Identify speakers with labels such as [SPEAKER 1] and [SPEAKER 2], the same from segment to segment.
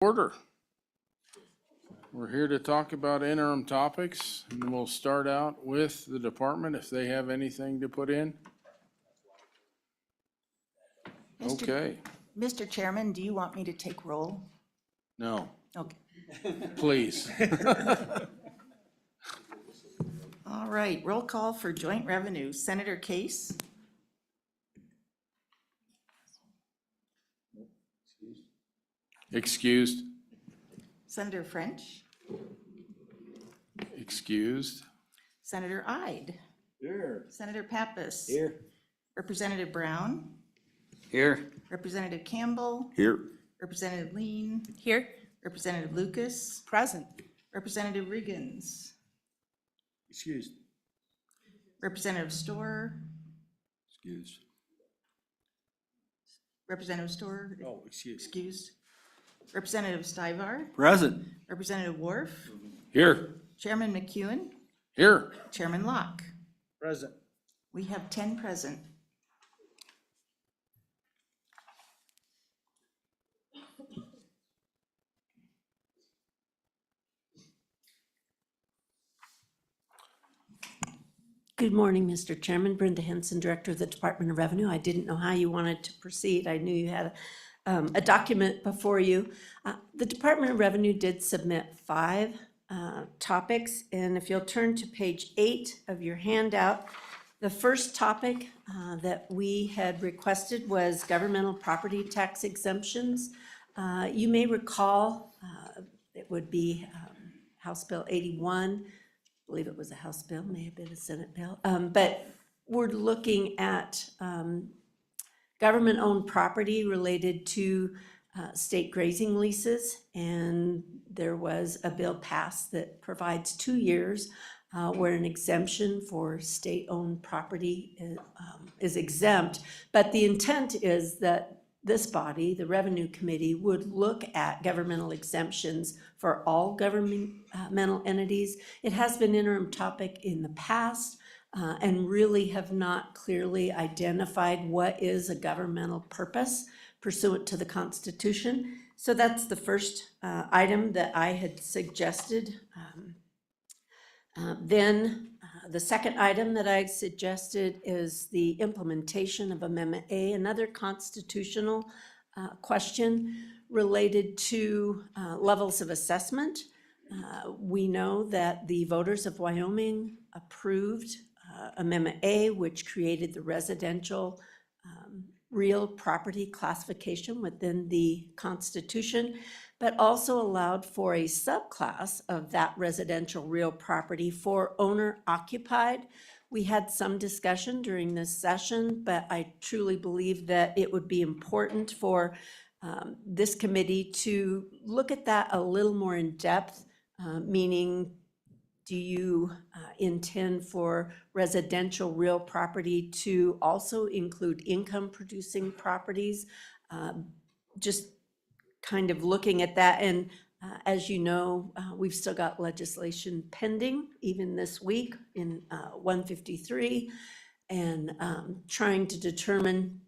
[SPEAKER 1] Order. We're here to talk about interim topics, and we'll start out with the department if they have anything to put in. Okay,
[SPEAKER 2] Mr. Chairman, do you want me to take roll?
[SPEAKER 1] no,
[SPEAKER 2] Okay.
[SPEAKER 1] please.
[SPEAKER 2] All right, roll call for joint revenue. Senator Case?
[SPEAKER 1] Excused.
[SPEAKER 2] Senator French?
[SPEAKER 1] Excused.
[SPEAKER 2] Senator Ide?
[SPEAKER 3] Here.
[SPEAKER 2] Senator Pappas?
[SPEAKER 3] Here.
[SPEAKER 2] Representative Brown?
[SPEAKER 3] Here.
[SPEAKER 2] Representative Campbell?
[SPEAKER 3] Here.
[SPEAKER 2] Representative Lean?
[SPEAKER 4] Here.
[SPEAKER 2] Representative Lucas?
[SPEAKER 4] Present.
[SPEAKER 2] Representative Riggins?
[SPEAKER 3] Excused.
[SPEAKER 2] Representative Storer?
[SPEAKER 3] Excused.
[SPEAKER 2] Representative Storer?
[SPEAKER 3] Oh, excused.
[SPEAKER 2] Excused. Representative Stivar?
[SPEAKER 3] Present.
[SPEAKER 2] Representative Worf?
[SPEAKER 1] Here.
[SPEAKER 2] Chairman McEwen?
[SPEAKER 1] Here.
[SPEAKER 2] Chairman Locke?
[SPEAKER 3] Present.
[SPEAKER 2] We have 10 present.
[SPEAKER 4] Good morning, Mr. Chairman. Brenda Henson, Director of the Department of Revenue. I didn't know how you wanted to proceed. I knew you had a document before you. The Department of Revenue did submit 5 topics, and if you'll turn to page 8 of your handout, the first topic that we had requested was governmental property tax exemptions. You may recall it would be House Bill 81. I believe it was a House bill, may have been a Senate bill, but we're looking at government-owned property related to state grazing leases, and there was a bill passed that provides 2 years where an exemption for state-owned property is exempt, but the intent is that this body, the Revenue Committee, would look at governmental exemptions for all governmental entities. It has been interim topic in the past and really have not clearly identified what is a governmental purpose pursuant to the Constitution. So that's the first item that I had suggested. Then the second item that I suggested is the implementation of Amendment A, another constitutional question related to levels of assessment. We know that the voters of Wyoming approved Amendment A, which created the residential real property classification within the Constitution, but also allowed for a subclass of that residential real property for owner occupied. We had some discussion during this session, but I truly believe that it would be important for this committee to look at that a little more in depth, meaning do you intend for residential real property to also include income producing properties? Just kind of looking at that, and as you know, we've still got legislation pending even this week in 153, and trying to determine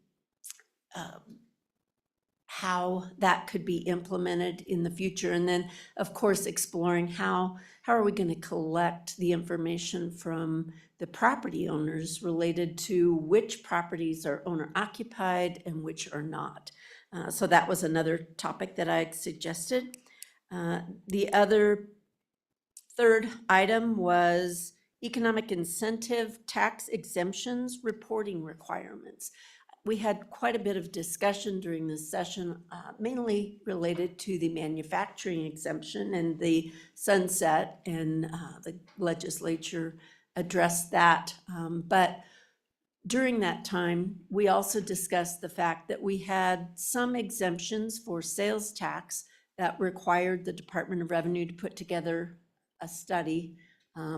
[SPEAKER 4] how that could be implemented in the future, and then of course exploring how are we going to collect the information from the property owners related to which properties are owner occupied and which are not. So that was another topic that I suggested. The other third item was economic incentive tax exemptions reporting requirements. We had quite a bit of discussion during this session, mainly related to the manufacturing exemption and the sunset, and the legislature addressed that. But during that time, we also discussed the fact that we had some exemptions for sales tax that required the Department of Revenue to put together a study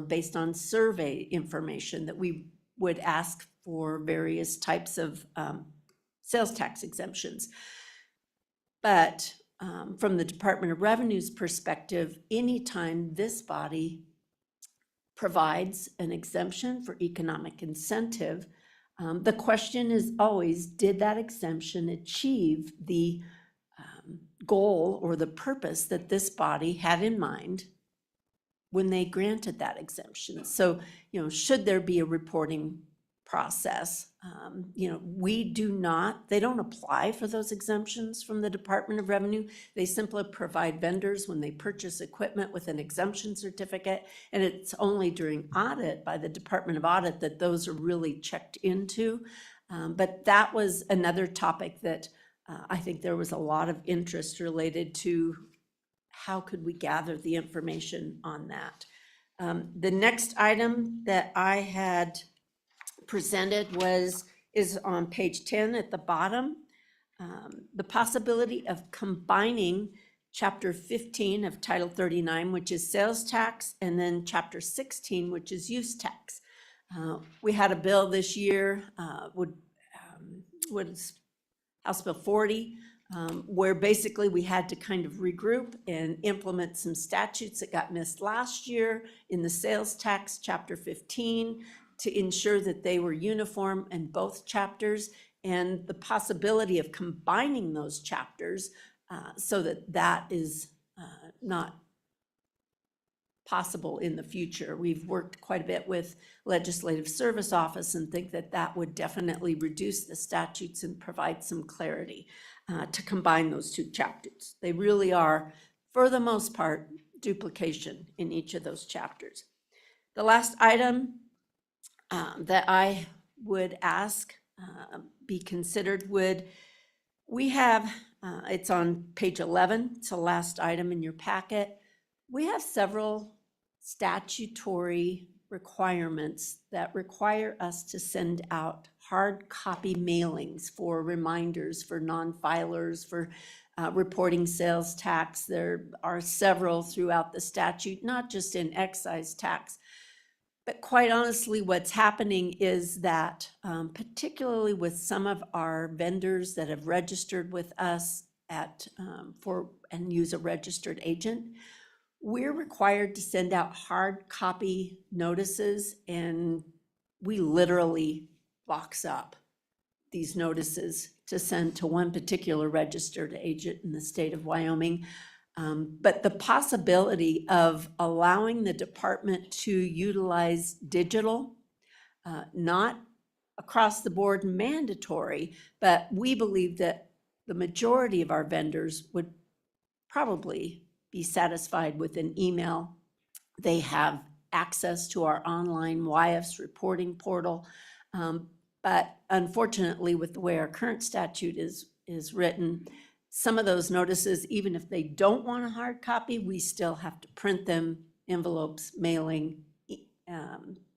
[SPEAKER 4] based on survey information that we would ask for various types of sales tax exemptions. But from the Department of Revenue's perspective, anytime this body provides an exemption for economic incentive, the question is always, did that exemption achieve the goal or the purpose that this body had in mind when they granted that exemption. So, should there be a reporting process? We do not, they don't apply for those exemptions from the Department of Revenue. They simply provide vendors when they purchase equipment with an exemption certificate. And it's only during audit by the Department of Audit that those are really checked into. But that was another topic that I think there was a lot of interest related to how could we gather the information on that. The next item that I had presented is on page 10 at the bottom. The possibility of combining Chapter 15 of Title 39, which is sales tax, and then Chapter 16, which is use tax. We had a bill this year, was House Bill 40, where basically we had to kind of regroup and implement some statutes that got missed last year in the sales tax, Chapter 15, to ensure that they were uniform in both chapters, and the possibility of combining those chapters so that is not possible in the future. We've worked quite a bit with Legislative Service Office and think that that would definitely reduce the statutes and provide some clarity to combine those two chapters. They really are, for the most part, duplication in each of those chapters. The last item that I would ask be considered we have, it's on page 11, it's the last item in your packet. We have several statutory requirements that require us to send out hard copy mailings for reminders for non-filers, for reporting sales tax. There are several throughout the statute, not just in excise tax. But quite honestly, what's happening is that particularly with some of our vendors that have registered with us and use a registered agent, we're required to send out hard copy notices, and we literally box up these notices to send to one particular registered agent in the state of Wyoming. But the possibility of allowing the department to utilize digital, not across the board mandatory, but we believe that the majority of our vendors would probably be satisfied with an email. They have access to our online YFS reporting portal. But unfortunately, with the way our current statute is written, some of those notices, even if they don't want a hard copy, we still have to print them, envelopes, mailing,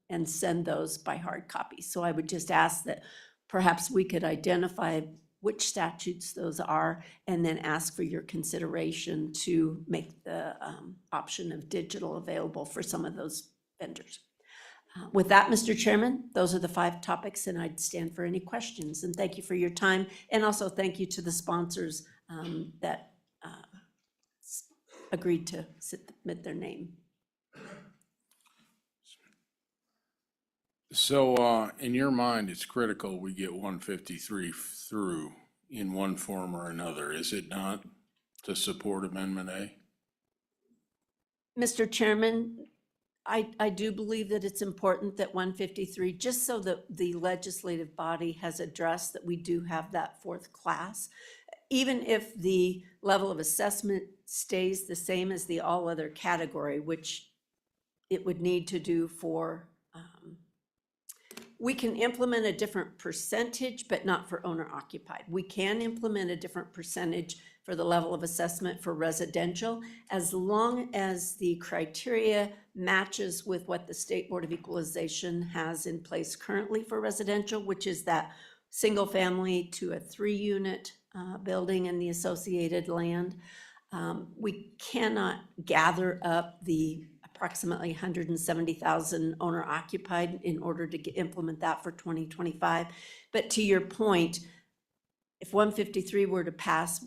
[SPEAKER 4] and send those by hard copy. So I would just ask that perhaps we could identify which statutes those are and then ask for your consideration to make the option of digital available for some of those vendors. With that, Mr. Chairman, those are the 5 topics, and I'd stand for any questions. And thank you for your time. And also thank you to the sponsors that agreed to submit their name.
[SPEAKER 1] So in your mind, it's critical we get 153 through in one form or another, is it not, to support Amendment A?
[SPEAKER 4] Mr. Chairman, I do believe that it's important that 153, just so that the legislative body has addressed that we do have that 4th class, even if the level of assessment stays the same as the all other category, which it would need to do for, we can implement a different percentage, but not for owner occupied. We can implement a different percentage for the level of assessment for residential, as long as the criteria matches with what the State Board of Equalization has in place currently for residential, which is that single family to a 3-unit building and the associated land. We cannot gather up the approximately 170,000 owner occupied in order to implement that for 2025. But to your point, if 153 were to pass,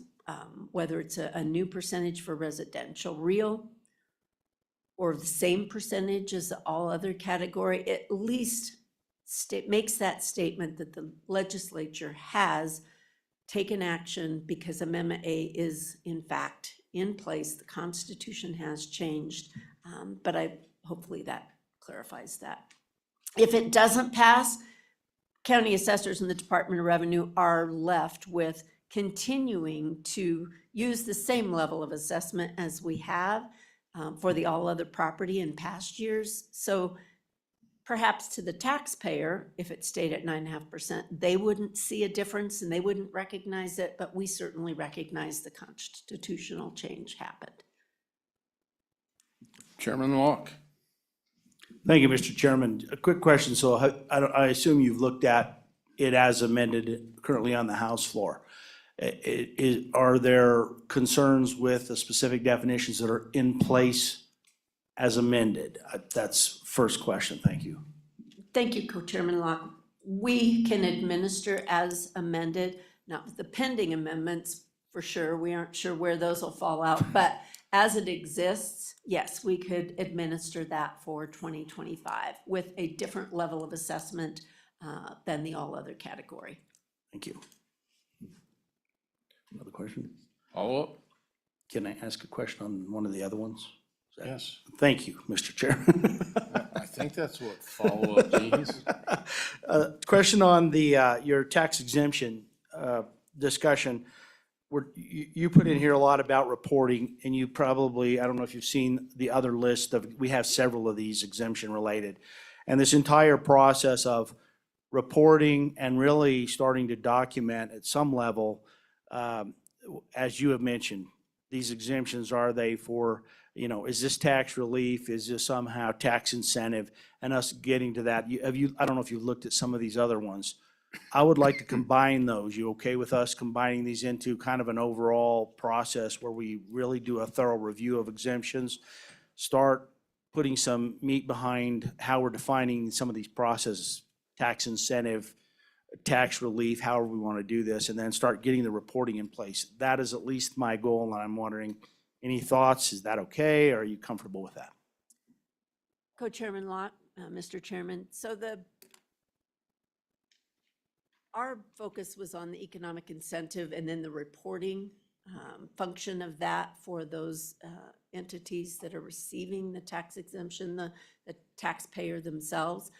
[SPEAKER 4] whether it's a new percentage for residential real or the same percentage as all other category, at least makes that statement that the legislature has taken action because Amendment A is in fact in place. The Constitution has changed, but hopefully that clarifies that. If it doesn't pass, county assessors and the Department of Revenue are left with continuing to use the same level of assessment as we have for the all other property in past years. So perhaps to the taxpayer, if it stayed at 9.5%, they wouldn't see a difference and they wouldn't recognize it, but we certainly recognize the constitutional change happened.
[SPEAKER 1] Chairman Locke.
[SPEAKER 5] Thank you, Mr. Chairman. A quick question. So I assume you've looked at it as amended currently on the House floor. Are there concerns with the specific definitions that are in place as amended? That's first question. Thank you.
[SPEAKER 4] Thank you, Co-Chairman Locke. We can administer as amended, not with the pending amendments, for sure. We aren't sure where those will fall out, but as it exists, yes, we could administer that for 2025 with a different level of assessment than the all other category.
[SPEAKER 5] Thank you. Another question?
[SPEAKER 1] Follow up?
[SPEAKER 5] Can I ask a question on one of the other ones?
[SPEAKER 1] Yes.
[SPEAKER 5] Thank you, Mr. Chairman.
[SPEAKER 1] I think that's what follow-up means.
[SPEAKER 5] Question on the, your tax exemption discussion. You put in here a lot about reporting, and you probably, I don't know if you've seen the other list of, we have several of these exemption related. And this entire process of reporting and really starting to document at some level, as you have mentioned, these exemptions, are they for, you know, is this tax relief? Is this somehow tax incentive? And us getting to that, I don't know if you've looked at some of these other ones. I would like to combine those. You okay with us combining these into kind of an overall process where we really do a thorough review of exemptions, start putting some meat behind how we're defining some of these processes, tax incentive, tax relief, however we want to do this, and then start getting the reporting in place. That is at least my goal, and I'm wondering, any thoughts? Is that okay? Or are you comfortable with that?
[SPEAKER 4] Co-Chairman Locke, Mr. Chairman, so our focus was on the economic incentive and then the reporting function of that for those entities that are receiving the tax exemption, the taxpayer themselves.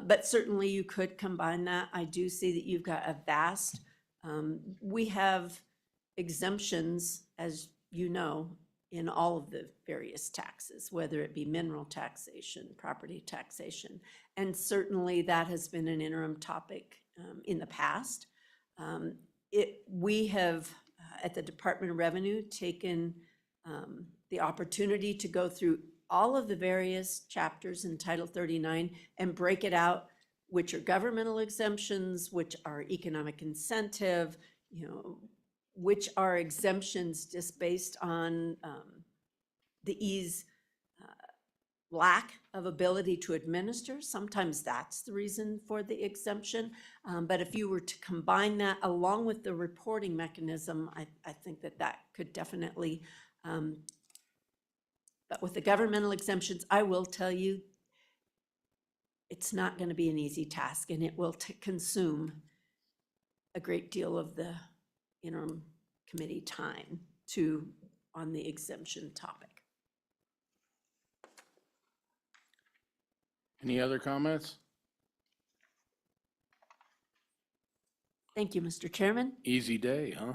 [SPEAKER 4] But certainly you could combine that. I do see that you've got a vast, we have exemptions, as you know, in all of the various taxes, whether it be mineral taxation, property taxation. And certainly that has been an interim topic in the past. We have, at the Department of Revenue, taken the opportunity to go through all of the various chapters in Title 39 and break it out, which are governmental exemptions, which are economic incentive, you know, which are exemptions just based on the ease, lack of ability to administer. Sometimes that's the reason for the exemption. But if you were to combine that along with the reporting mechanism, I think that could definitely, but with the governmental exemptions, I will tell you, it's not going to be an easy task, and it will consume a great deal of the interim committee time on the exemption topic.
[SPEAKER 1] Any other comments?
[SPEAKER 4] Thank you, Mr. Chairman.
[SPEAKER 1] Easy day, huh?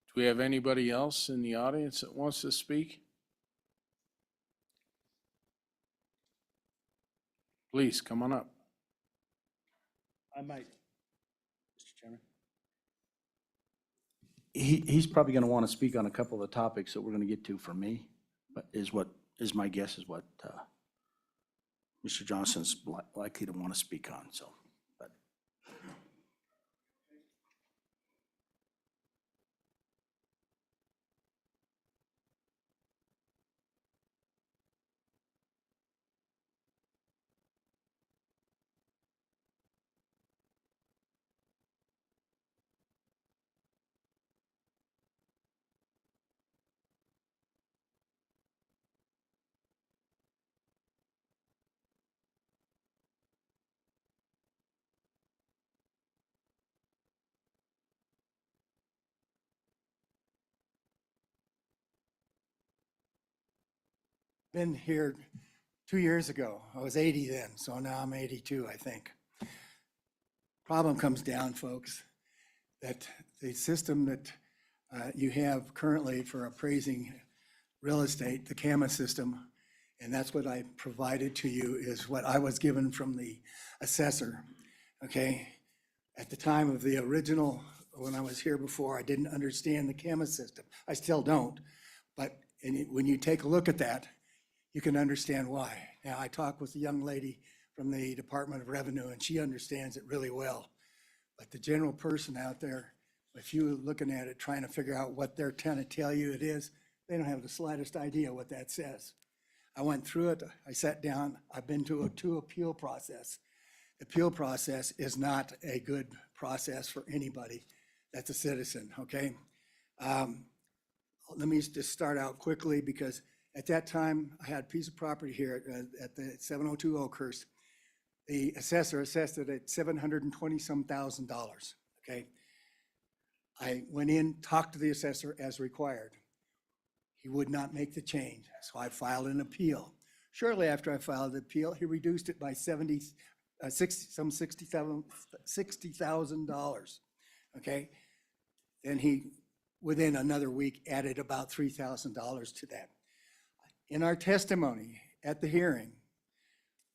[SPEAKER 1] Do we have anybody else in the audience that wants to speak? Please, come on up.
[SPEAKER 5] I might, Mr. Chairman. He's probably going to want to speak on a couple of the topics that we're going to get to for me, but my guess is what Mr. Johnson's likely to want to speak on, so.
[SPEAKER 6] been here 2 years ago. I was 80 then, so now I'm 82, I think. Problem comes down, folks, that the system that you have currently for appraising real estate, the CAMA system, and that's what I provided to you, is what I was given from the assessor, okay? At the time of the original, when I was here before, I didn't understand the CAMA system. I still don't, but when you take a look at that, you can understand why. Now, I talked with a young lady from the Department of Revenue, and she understands it really well. But the general person out there, if you're looking at it, trying to figure out what they're trying to tell you it is, they don't have the slightest idea what that says. I went through it, I sat down, I've been to two appeal process. The appeal process is not a good process for anybody that's a citizen, okay? Let me just start out quickly, because at that time, I had a piece of property here at the 702 Oakhurst. The assessor assessed it at $720-some thousand, okay? I went in, talked to the assessor as required. He would not make the change, so I filed an appeal. Shortly after I filed the appeal, he reduced it by $60,000, okay? Then he, within another week, added about $3,000 to that. In our testimony at the hearing,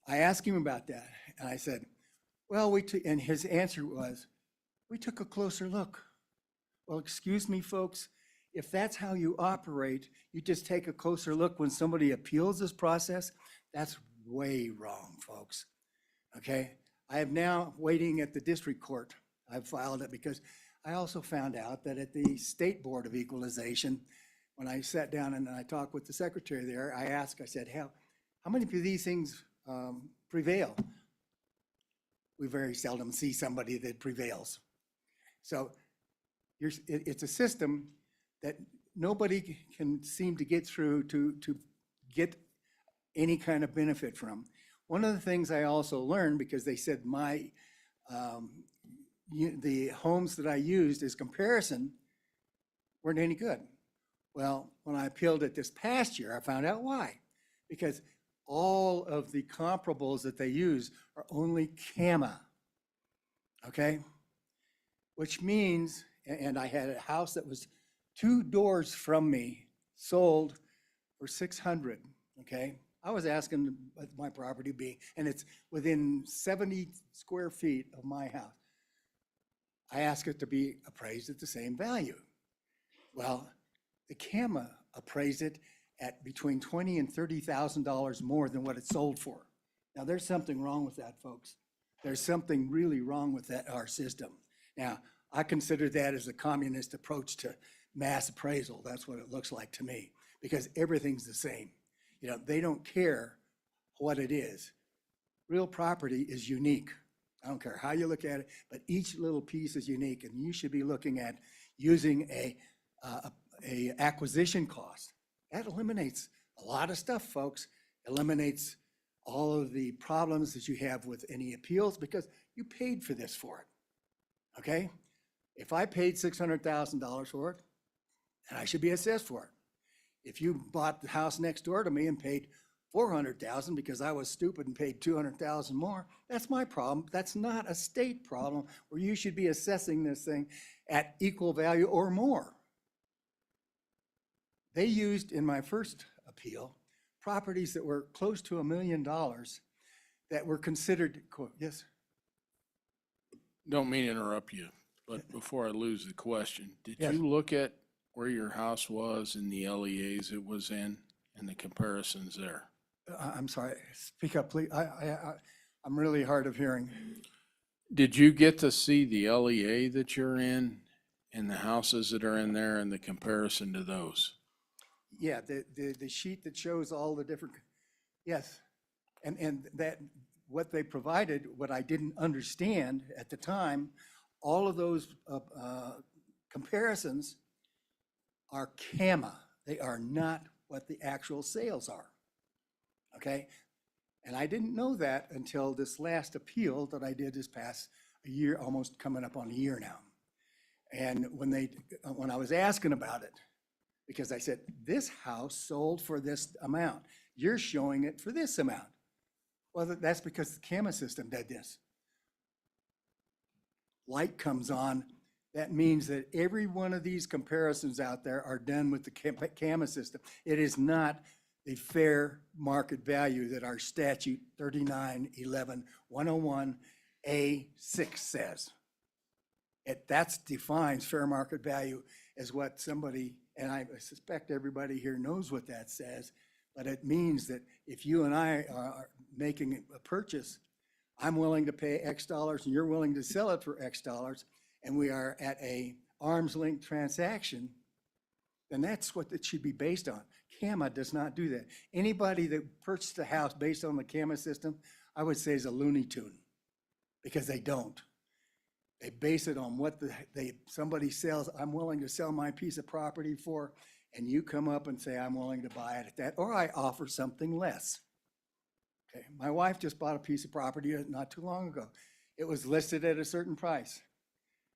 [SPEAKER 6] I asked him about that, and I said, well, and his answer was, we took a closer look. Well, excuse me, folks, if that's how you operate, you just take a closer look when somebody appeals this process, that's way wrong, folks, okay? I am now waiting at the district court. I've filed it because I also found out that at the State Board of Equalization, when I sat down and I talked with the secretary there, I asked, I said, how many of these things prevail? We very seldom see somebody that prevails. So it's a system that nobody can seem to get through to get any kind of benefit from. One of the things I also learned, because they said the homes that I used as comparison weren't any good. Well, when I appealed it this past year, I found out why. Because all of the comparables that they use are only CAMA, okay? Which means, and I had a house that was 2 doors from me, sold for $600, okay? I was asking what my property be, and it's within 70 square feet of my house. I asked it to be appraised at the same value. Well, the CAMA appraised it at between $20,000 and $30,000 more than what it sold for. Now, there's something wrong with that, folks. There's something really wrong with that, our system. Now, I consider that as a communist approach to mass appraisal. That's what it looks like to me, because everything's the same. You know, they don't care what it is. Real property is unique. I don't care how you look at it, but each little piece is unique, and you should be looking at using a acquisition cost. That eliminates a lot of stuff, folks. Eliminates all of the problems that you have with any appeals, because you paid for this for it, okay? If I paid $600,000 for it, then I should be assessed for it. If you bought the house next door to me and paid $400,000 because I was stupid and paid $200,000 more, that's my problem. That's not a state problem where you should be assessing this thing at equal value or more. They used, in my first appeal, properties that were close to $1 million that were considered, yes?
[SPEAKER 1] Don't mean to interrupt you, but before I lose the question, did
[SPEAKER 6] Yes.
[SPEAKER 1] you look at where your house was and the LEAs it was in and the comparisons there?
[SPEAKER 6] I'm sorry, speak up, please. I'm really hard of hearing.
[SPEAKER 1] Did you get to see the LEA that you're in and the houses that are in there and the comparison to those?
[SPEAKER 6] Yeah, the sheet that shows all the different, yes. And that, what they provided, what I didn't understand at the time, all of those comparisons are CAMA. They are not what the actual sales are, okay? And I didn't know that until this last appeal that I did this past year, almost coming up on a year now. And when I was asking about it, because I said, this house sold for this amount. you're showing it for this amount. Well, that's because the camera system did this. Light comes on, that means that every one of these comparisons out there are done with the camera system. It is not the fair market value that our statute 3911-101A6 says. That defines fair market value as what somebody, and I suspect everybody here knows what that says, but it means that if you and I are making a purchase, I'm willing to pay X dollars and you're willing to sell it for X dollars, and we are at a arm's length transaction, then that's what it should be based on. CAMA does not do that. Anybody that purchased a house based on the CAMA system, I would say is a Looney Tune, because they don't. They base it on what somebody sells. I'm willing to sell my piece of property for, and you come up and say, I'm willing to buy it at that, or I offer something less. Okay, my wife just bought a piece of property not too long ago. It was listed at a certain price.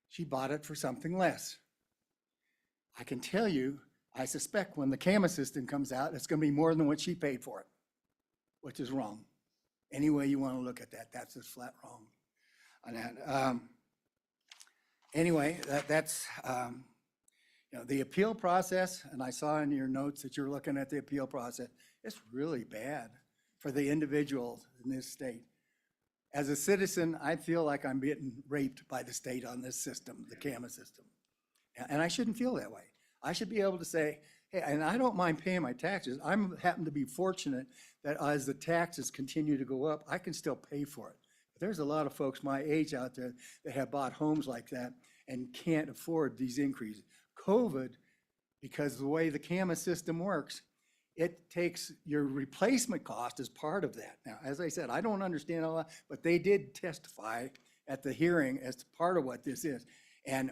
[SPEAKER 6] She bought it for something less. I can tell you, I suspect when the CAMA system comes out, it's going to be more than what she paid for it, which is wrong. Any way you want to look at that, that's just flat wrong on that. Anyway, that's the appeal process, and I saw in your notes that you're looking at the appeal process. It's really bad for the individuals in this state. As a citizen, I feel like I'm getting raped by the state on this system, the CAMA system. And I shouldn't feel that way. I should be able to say, hey, and I don't mind paying my taxes. I happen to be fortunate that as the taxes continue to go up, I can still pay for it. But there's a lot of folks my age out there that have bought homes like that and can't afford these increases. COVID, because the way the CAMA system works, it takes your replacement cost as part of that. Now, as I said, I don't understand all that, but they did testify at the hearing as to part of what this is. And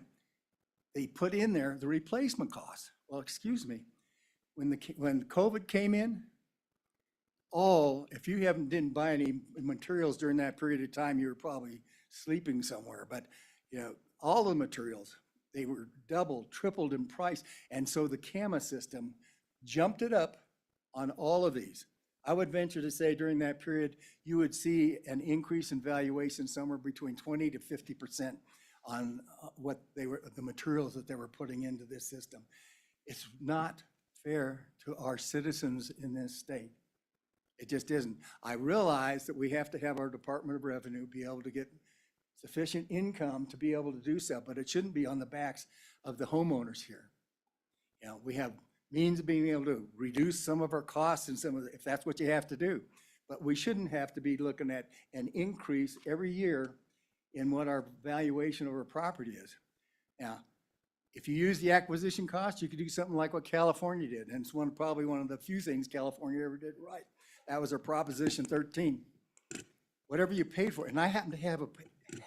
[SPEAKER 6] they put in there the replacement cost. Well, excuse me, when COVID came in, if you didn't buy any materials during that period of time, you were probably sleeping somewhere. But all the materials, they were doubled, tripled in price. And so the CAMA system jumped it up on all of these. I would venture to say during that period, you would see an increase in valuation somewhere between 20 to 50% on the materials that they were putting into this system. It's not fair to our citizens in this state. It just isn't. I realize that we have to have our Department of Revenue be able to get sufficient income to be able to do so, but it shouldn't be on the backs of the homeowners here. We have means of being able to reduce some of our costs and if that's what you have to do. But we shouldn't have to be looking at an increase every year in what our valuation of our property is. Now, if you use the acquisition cost, you could do something like what California did. And it's probably one of the few things California ever did right. That was their Proposition 13. Whatever you paid for it. And I happen to have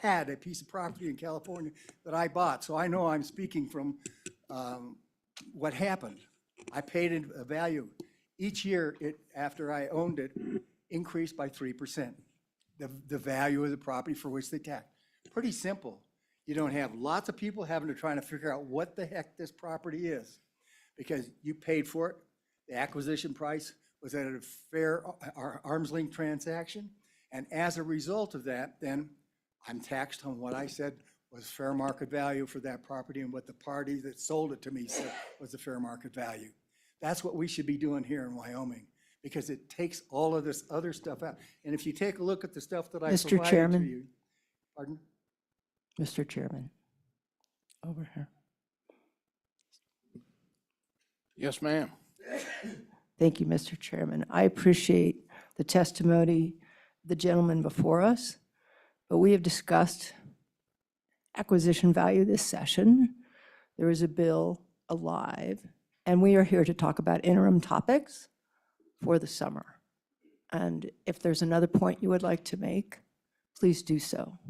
[SPEAKER 6] had a piece of property in California that I bought. So I know I'm speaking from what happened. I paid a value. Each year, after I owned it, increased by 3%. The value of the property for which they taxed. Pretty simple. You don't have lots of people having to try to figure out what the heck this property is because you paid for it. The acquisition price was at a fair arm's length transaction. And as a result of that, then I'm taxed on what I said was fair market value for that property and what the party that sold it to me said was the fair market value. That's what we should be doing here in Wyoming because it takes all of this other stuff out. And if you take a look at the stuff that I
[SPEAKER 7] Mr.
[SPEAKER 6] provided to
[SPEAKER 7] Chairman.
[SPEAKER 6] you. Pardon?
[SPEAKER 7] Mr. Chairman, over here.
[SPEAKER 1] Yes, ma'am.
[SPEAKER 7] Thank you, Mr. Chairman. I appreciate the testimony of the gentleman before us, but we have discussed acquisition value this session. There is a bill alive, and we are here to talk about interim topics for the summer. And if there's another point you would like to make, please do so.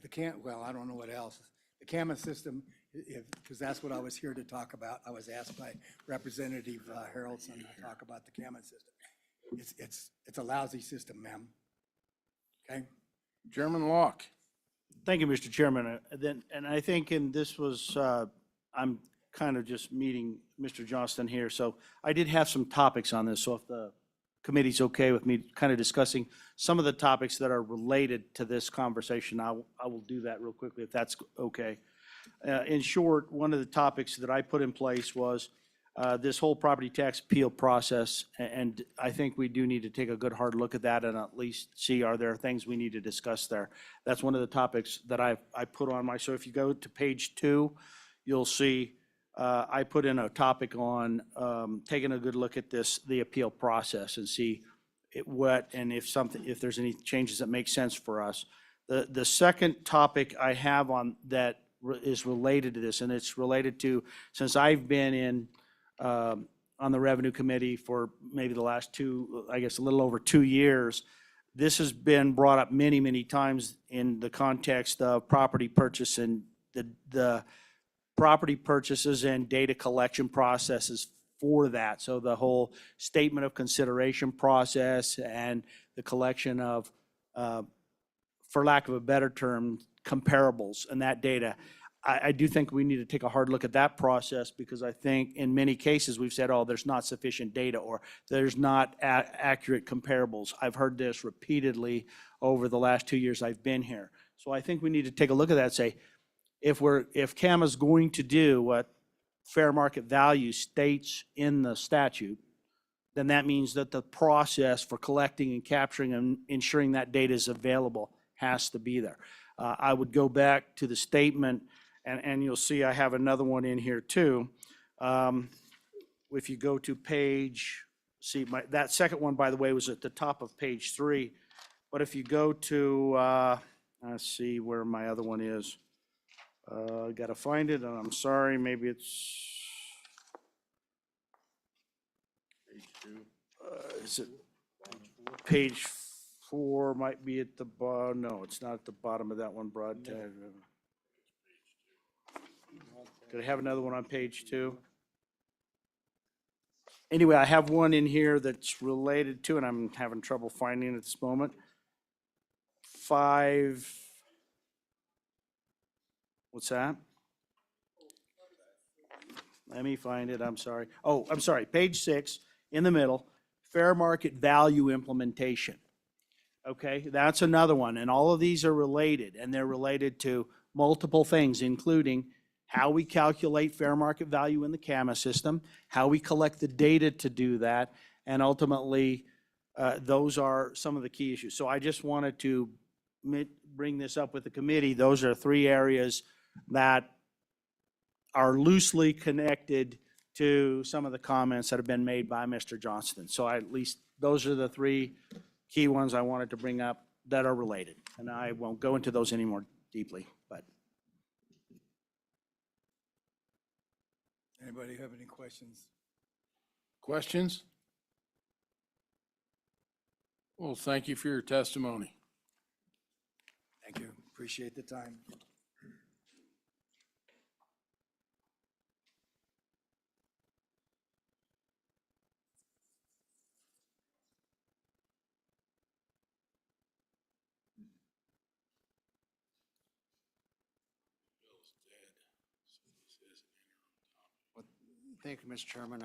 [SPEAKER 6] Okay, I don't know what else. The CAMA system, because that's what I was here to talk about. I was asked by Representative Harrelson to talk about the CAMA system. It's a lousy system, ma'am. Okay?
[SPEAKER 1] Chairman Locke.
[SPEAKER 5] Thank you, Mr. Chairman. And I think, this was, I'm kind of just meeting Mr. Johnston here. So I did have some topics on this. So if the committee's okay with me kind of discussing some of the topics that are related to this conversation, I will do that real quickly if that's okay. In short, one of the topics that I put in place was this whole property tax appeal process, and I think we do need to take a good hard look at that and at least see, are there things we need to discuss there? That's one of the topics that I put on my, so if you go to page 2, you'll see I put in a topic on taking a good look at the appeal process and see if there's any changes that make sense for us. The second topic I have on that is related to this, and it's related to, since I've been on the Revenue Committee for maybe the last a little over 2 years, this has been brought up many, many times in the context of property purchase and the property purchases and data collection processes for that. So the whole statement of consideration process and the collection of, for lack of a better term, comparables and that data. I do think we need to take a hard look at that process because I think in many cases we've said, oh, there's not sufficient data or there's not accurate comparables. I've heard this repeatedly over the last 2 years I've been here. So I think we need to take a look at that and say, if CAM is going to do what fair market value states in the statute, then that means that the process for collecting and capturing and ensuring that data is available has to be there. I would go back to the statement, and you'll see I have another one in here too. If you go to that second one, by the way, was at the top of page 3. But if you go to, let's see where my other one is. I gotta find it, and I'm sorry, maybe it's. Is it page 4 might be at the bottom? No, it's not at the bottom of that one, Brad. Could I have another one on page 2? Anyway, I have one in here that's related to, and I'm having trouble finding it at this moment. 5, what's that? Let me find it, I'm sorry. Oh, I'm sorry, page 6, in the middle, fair market value implementation. Okay, that's another one, and all of these are related, and they're related to multiple things, including how we calculate fair market value in the CAMA system, how we collect the data to do that, and ultimately, those are some of the key issues. So I just wanted to bring this up with the committee. Those are 3 areas that are loosely connected to some of the comments that have been made by Mr. Johnston. So at least those are the 3 key ones I wanted to bring up that are related. And I won't go into those any more deeply, but.
[SPEAKER 6] Anybody have any questions?
[SPEAKER 1] Questions? Well, thank you for your testimony.
[SPEAKER 6] Thank you. Appreciate the time.
[SPEAKER 8] Thank you, Mr. Chairman.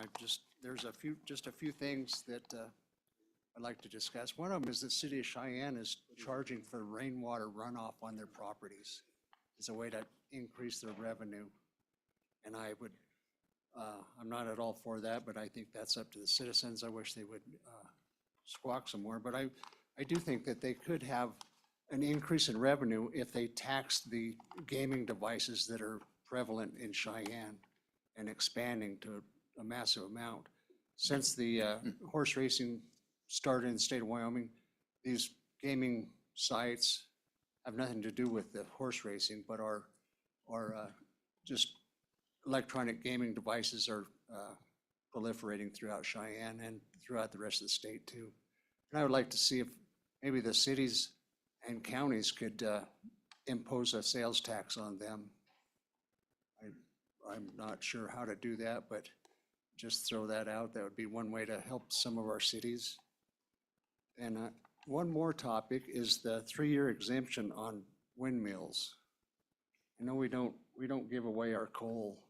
[SPEAKER 8] There's just a few things that I'd like to discuss. One of them is the city of Cheyenne is charging for rainwater runoff on their properties as a way to increase their revenue. And I'm not at all for that, but I think that's up to the citizens. I wish they would squawk some more. But I do think that they could have an increase in revenue if they taxed the gaming devices that are prevalent in Cheyenne and expanding to a massive amount. Since the horse racing started in the state of Wyoming, these gaming sites have nothing to do with the horse racing, but are just electronic gaming devices are proliferating throughout Cheyenne and throughout the rest of the state too. And I would like to see if maybe the cities and counties could impose a sales tax on them. I'm not sure how to do that, but just throw that out. That would be one way to help some of our cities. And one more topic is the 3-year exemption on windmills. I know we don't give away our coal.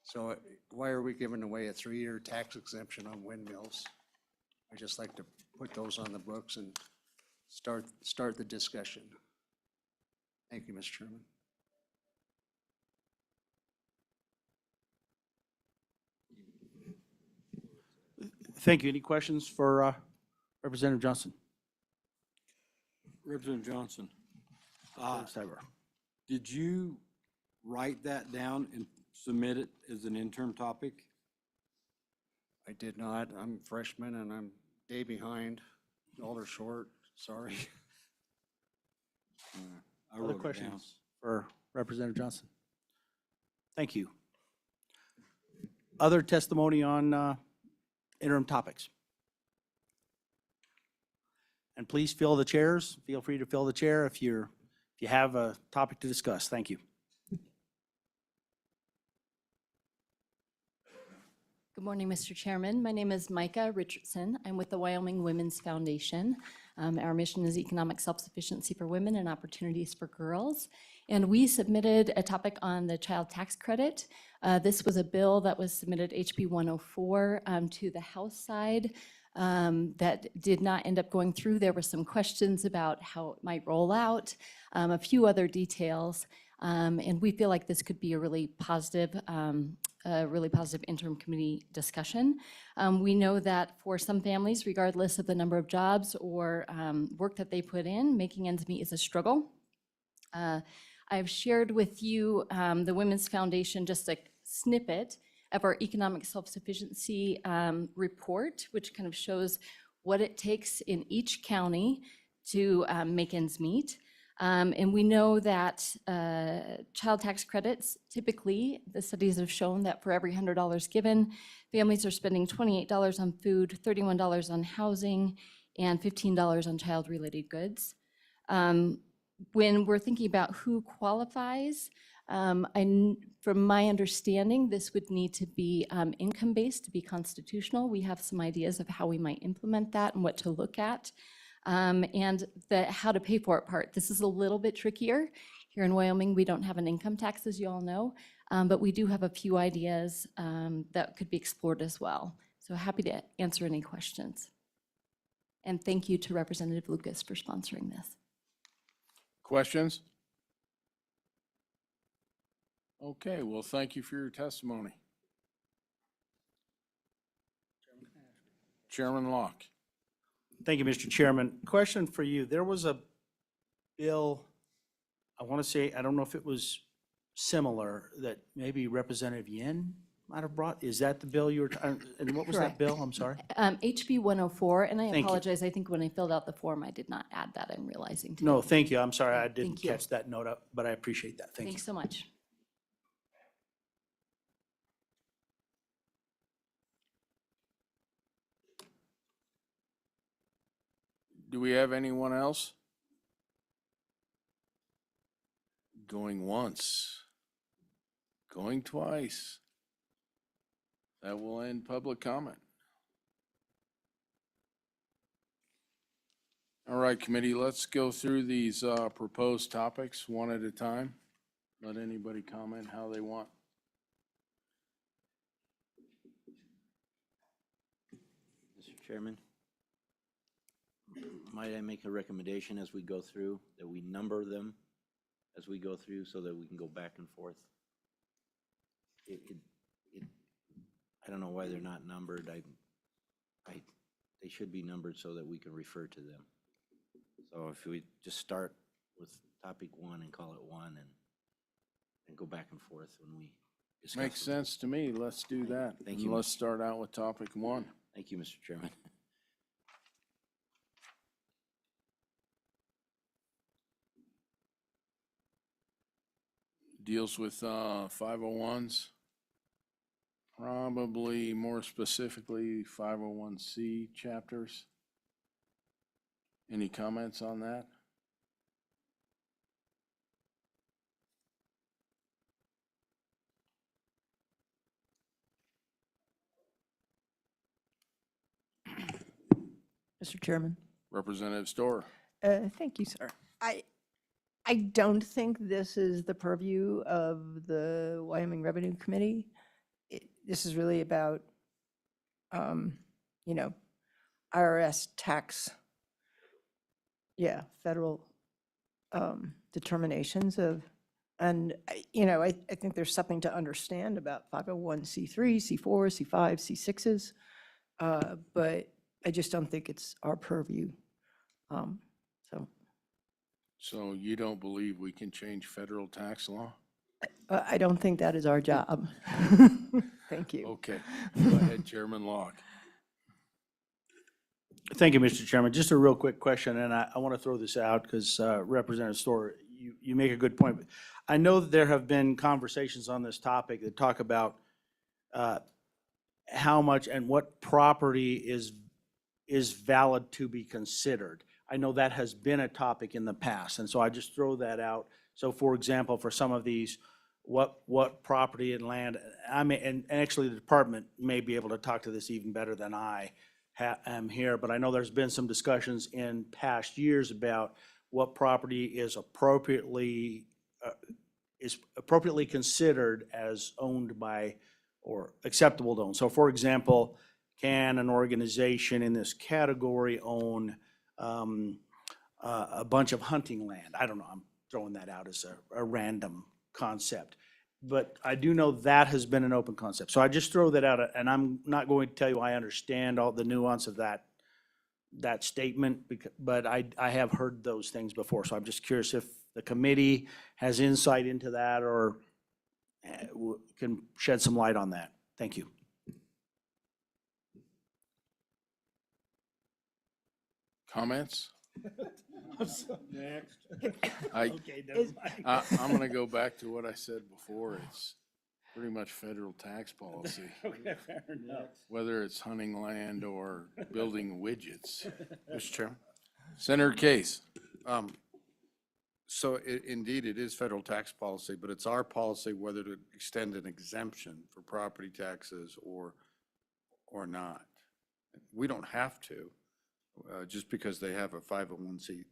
[SPEAKER 8] So why are we giving away a 3-year tax exemption on windmills? I'd just like to put those on the books and start the discussion. Thank you, Mr. Chairman.
[SPEAKER 5] Thank you. Any questions for Representative Johnson?
[SPEAKER 3] Representative Johnson,
[SPEAKER 5] Cyber.
[SPEAKER 3] did you write that down and submit it as an interim topic?
[SPEAKER 8] I did not. I'm a freshman and I'm day behind, $1 short, sorry.
[SPEAKER 3] I
[SPEAKER 5] Other
[SPEAKER 3] wrote it down.
[SPEAKER 5] questions for Representative Johnson? Thank you. Other testimony on interim topics? And please fill the chairs. Feel free to fill the chair if you have a topic to discuss. Thank you.
[SPEAKER 9] Good morning, Mr. Chairman. My name is Micah Richardson. I'm with the Wyoming Women's Foundation. Our mission is economic self-sufficiency for women and opportunities for girls. And we submitted a topic on the child tax credit. This was a bill that was submitted, HB 104, to the House side that did not end up going through. There were some questions about how it might roll out, a few other details. And we feel like this could be a really positive interim committee discussion. We know that for some families, regardless of the number of jobs or work that they put in, making ends meet is a struggle. I've shared with you the Women's Foundation just a snippet of our economic self-sufficiency report, which kind of shows what it takes in each county to make ends meet. And we know that child tax credits, typically, the studies have shown that for every $100 given, families are spending $28 on food, $31 on housing, and $15 on child-related goods. When we're thinking about who qualifies, from my understanding, this would need to be income-based to be constitutional. We have some ideas of how we might implement that and what to look at. And the how to pay for it part. This is a little bit trickier. Here in Wyoming, we don't have an income tax, as you all know, but we do have a few ideas that could be explored as well. So happy to answer any questions. And thank you to Representative Lucas for sponsoring this.
[SPEAKER 1] Questions? Okay, well, thank you for your testimony. Chairman Locke.
[SPEAKER 5] Thank you, Mr. Chairman. Question for you. There was a bill, I want to say, I don't know if it was similar, that maybe Representative Yin might have brought. Is that the bill you were, and what was that
[SPEAKER 9] Correct.
[SPEAKER 5] bill? I'm sorry.
[SPEAKER 9] HB 104, and I
[SPEAKER 5] Thank you.
[SPEAKER 9] apologize, I think when I filled out the form, I did not add that, I'm realizing today.
[SPEAKER 5] No, thank you. I'm sorry. I didn't
[SPEAKER 9] Thank you.
[SPEAKER 5] catch that note up, but I appreciate that. Thank you.
[SPEAKER 9] Thanks so much.
[SPEAKER 1] Do we have anyone else? Going once, going twice. That will end public comment. All right, committee, let's go through these proposed topics one at a time. Let anybody comment how they want.
[SPEAKER 10] Mr. Chairman, might I make a recommendation as we go through, that we number them as we go through so that we can go back and forth? I don't know why they're not numbered. They should be numbered so that we can refer to them. So if we just start with topic 1 and call it 1 and go back and forth when we discuss.
[SPEAKER 1] Makes sense to me. Let's do that.
[SPEAKER 10] Thank
[SPEAKER 1] And
[SPEAKER 10] you.
[SPEAKER 1] let's start out with topic 1.
[SPEAKER 10] Thank you, Mr. Chairman.
[SPEAKER 1] Deals with 501s. Probably more specifically 501c chapters. Any comments on that?
[SPEAKER 7] Mr. Chairman.
[SPEAKER 1] Representative Storer.
[SPEAKER 7] Thank you, sir. I don't think this is the purview of the Wyoming Revenue Committee. This is really about, you know, IRS tax, federal determinations of, and, I think there's something to understand about 501c3, C4, C5, C6s, but I just don't think it's our purview. So
[SPEAKER 1] So you don't believe we can change federal tax law?
[SPEAKER 7] I don't think that is our job. Thank you.
[SPEAKER 1] Okay, go ahead, Chairman Locke.
[SPEAKER 5] Thank you, Mr. Chairman. Just a real quick question, and I want to throw this out because Representative Storer, you make a good point. I know that there have been conversations on this topic that talk about how much and what property is valid to be considered. I know that has been a topic in the past, and so I just throw that out. So for example, for some of these, what property and land, and actually the department may be able to talk to this even better than I am here, but I know there's been some discussions in past years about what property is appropriately considered as owned by or acceptable to own. So for example, can an organization in this category own a bunch of hunting land? I don't know, I'm throwing that out as a random concept. But I do know that has been an open concept. So I just throw that out, and I'm not going to tell you I understand all the nuance of that statement, but I have heard those things before. So I'm just curious if the committee has insight into that or can shed some light on that. Thank you.
[SPEAKER 1] Comments?
[SPEAKER 5] Next.
[SPEAKER 1] I,
[SPEAKER 5] Okay, never mind.
[SPEAKER 1] I'm gonna go back to what I said before. It's pretty much federal tax policy,
[SPEAKER 5] Okay, fair enough.
[SPEAKER 1] whether it's hunting land or building widgets.
[SPEAKER 11] Mr. Chairman?
[SPEAKER 1] Senator Case,
[SPEAKER 11] So indeed, it is federal tax policy, but it's our policy whether to extend an exemption for property taxes or not. We don't have to, just because they have a 501c3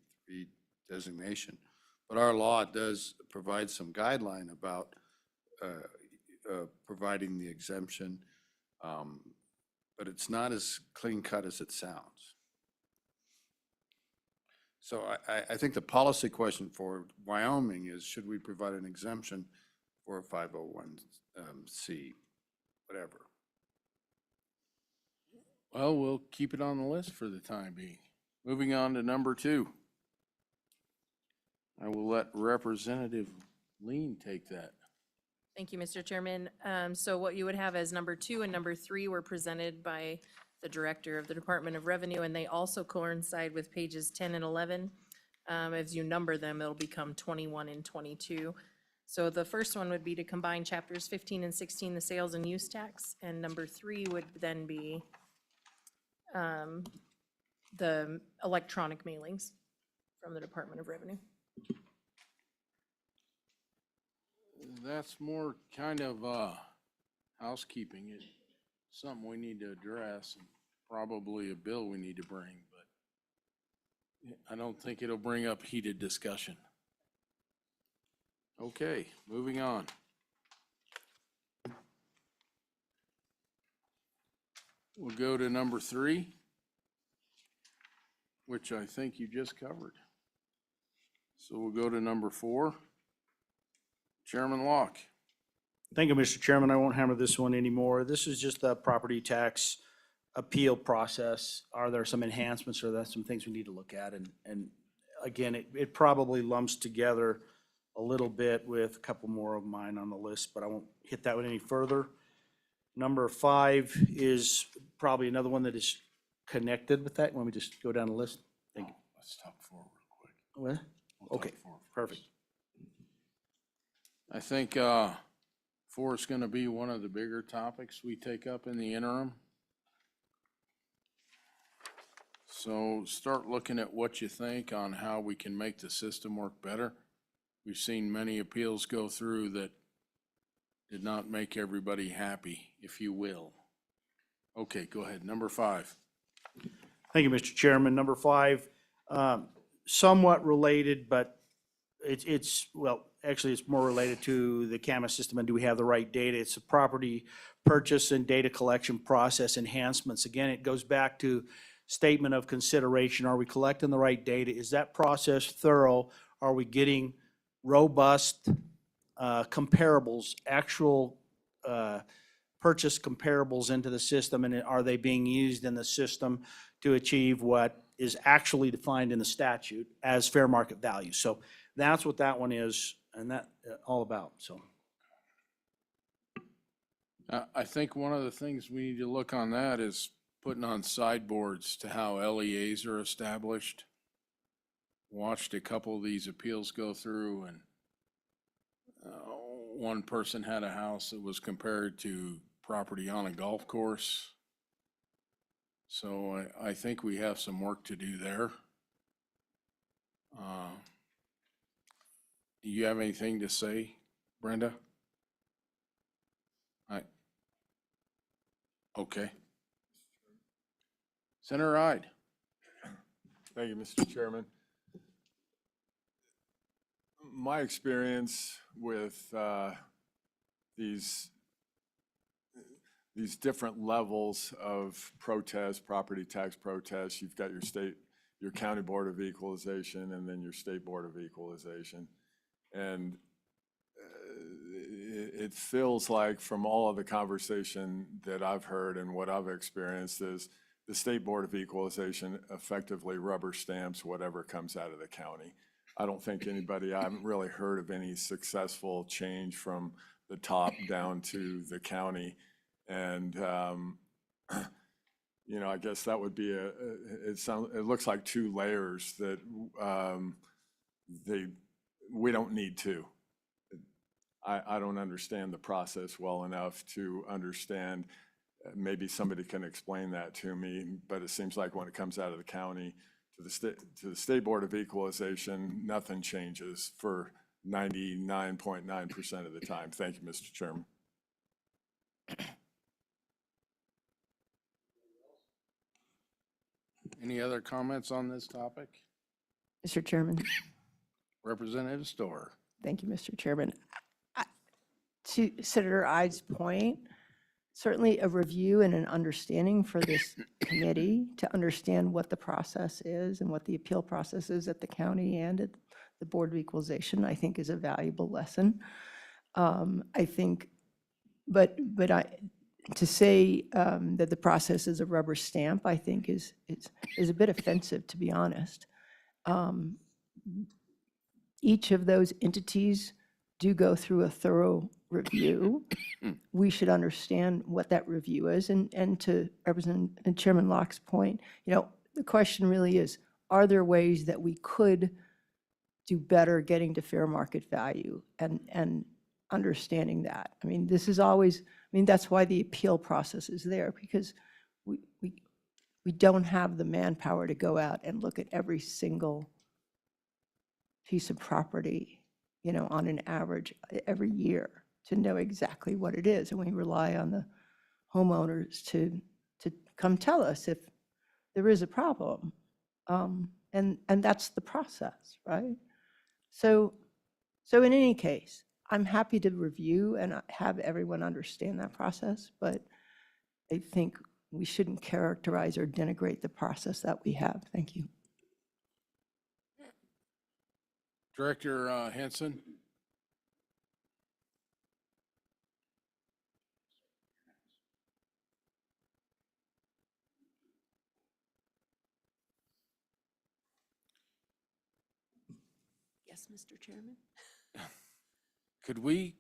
[SPEAKER 11] designation. But our law does provide some guideline about providing the exemption, but it's not as clean cut as it sounds. So I think the policy question for Wyoming is, should we provide an exemption for a 501c, whatever?
[SPEAKER 1] well, we'll keep it on the list for the time being. Moving on to number 2. I will let Representative Lean take that.
[SPEAKER 12] Thank you, Mr. Chairman. So what you would have as number 2 and number 3 were presented by the Director of the Department of Revenue, and they also coincide with pages 10 and 11. As you number them, it'll become 21 and 22. So the first one would be to combine chapters 15 and 16, the sales and use tax, and number 3 would then be the electronic mailings from the Department of Revenue.
[SPEAKER 1] That's more kind of housekeeping. It's something we need to address, and probably a bill we need to bring, but I don't think it'll bring up heated discussion. Okay, moving on. We'll go to number 3, which I think you just covered. So we'll go to number 4. Chairman Locke.
[SPEAKER 5] Thank you, Mr. Chairman. I won't hammer this one anymore. This is just the property tax appeal process. Are there some enhancements or that's some things we need to look at? And again, it probably lumps together a little bit with a couple more of mine on the list, but I won't hit that one any further. Number 5 is probably another one that is connected with that. Let me just go down the list. Thank you.
[SPEAKER 1] Let's talk 4 real quick.
[SPEAKER 5] What?
[SPEAKER 1] We'll talk
[SPEAKER 5] Okay,
[SPEAKER 1] 4 first.
[SPEAKER 5] perfect.
[SPEAKER 1] I think 4 is going to be one of the bigger topics we take up in the interim. So start looking at what you think on how we can make the system work better. We've seen many appeals go through that did not make everybody happy, if you will. Okay, go ahead. Number 5.
[SPEAKER 5] Thank you, Mr. Chairman. Number 5, somewhat related, but well, actually it's more related to the CAMA system and do we have the right data? It's a property purchase and data collection process enhancements. Again, it goes back to statement of consideration. Are we collecting the right data? Is that process thorough? Are we getting robust comparables, actual purchase comparables into the system, and are they being used in the system to achieve what is actually defined in the statute as fair market value? So that's what that one is, and that all about, so.
[SPEAKER 1] I think one of the things we need to look on that is putting on sideboards to how LEAs are established. Watched a couple of these appeals go through, and one person had a house that was compared to property on a golf course. So I think we have some work to do there. Do you have anything to say, Brenda? Okay. Senator Ide.
[SPEAKER 13] Thank you, Mr. Chairman. My experience with these different levels of protest, property tax protests, you've got your county board of equalization, and then your state board of equalization. And it feels like from all of the conversation that I've heard and what I've experienced is the State Board of Equalization effectively rubber stamps whatever comes out of the county. I haven't really heard of any successful change from the top down to the county. And, you know, I guess that would be it looks like two layers that we don't need to. I don't understand the process well enough to understand. Maybe somebody can explain that to me, but it seems like when it comes out of the county to the State Board of Equalization, nothing changes for 99.9% of the time. Thank you, Mr. Chairman.
[SPEAKER 1] Any other comments on this topic?
[SPEAKER 7] Mr. Chairman.
[SPEAKER 1] Representative Storer.
[SPEAKER 7] Thank you, Mr. Chairman. To Senator Ide's point, certainly a review and an understanding for this committee to understand what the process is and what the appeal process is at the county and at the Board of Equalization, I think is a valuable lesson. I think, but to say that the process is a rubber stamp, I think is a bit offensive, to be honest. Each of those entities do go through a thorough review. We should understand what that review is. And to Representative Chairman Locke's point, you know, the question really is, are there ways that we could do better getting to fair market value and understanding that? I mean, this is always, I mean, that's why the appeal process is there, because we don't have the manpower to go out and look at every single piece of property, you know, on an average every year to know exactly what it is. And we rely on the homeowners to come tell us if there is a problem. And that's the process, right? So in any case, I'm happy to review and have everyone understand that process, but I think we shouldn't characterize or denigrate the process that we have. Thank you.
[SPEAKER 1] Director Henson.
[SPEAKER 4] Yes, Mr. Chairman.
[SPEAKER 1] Could we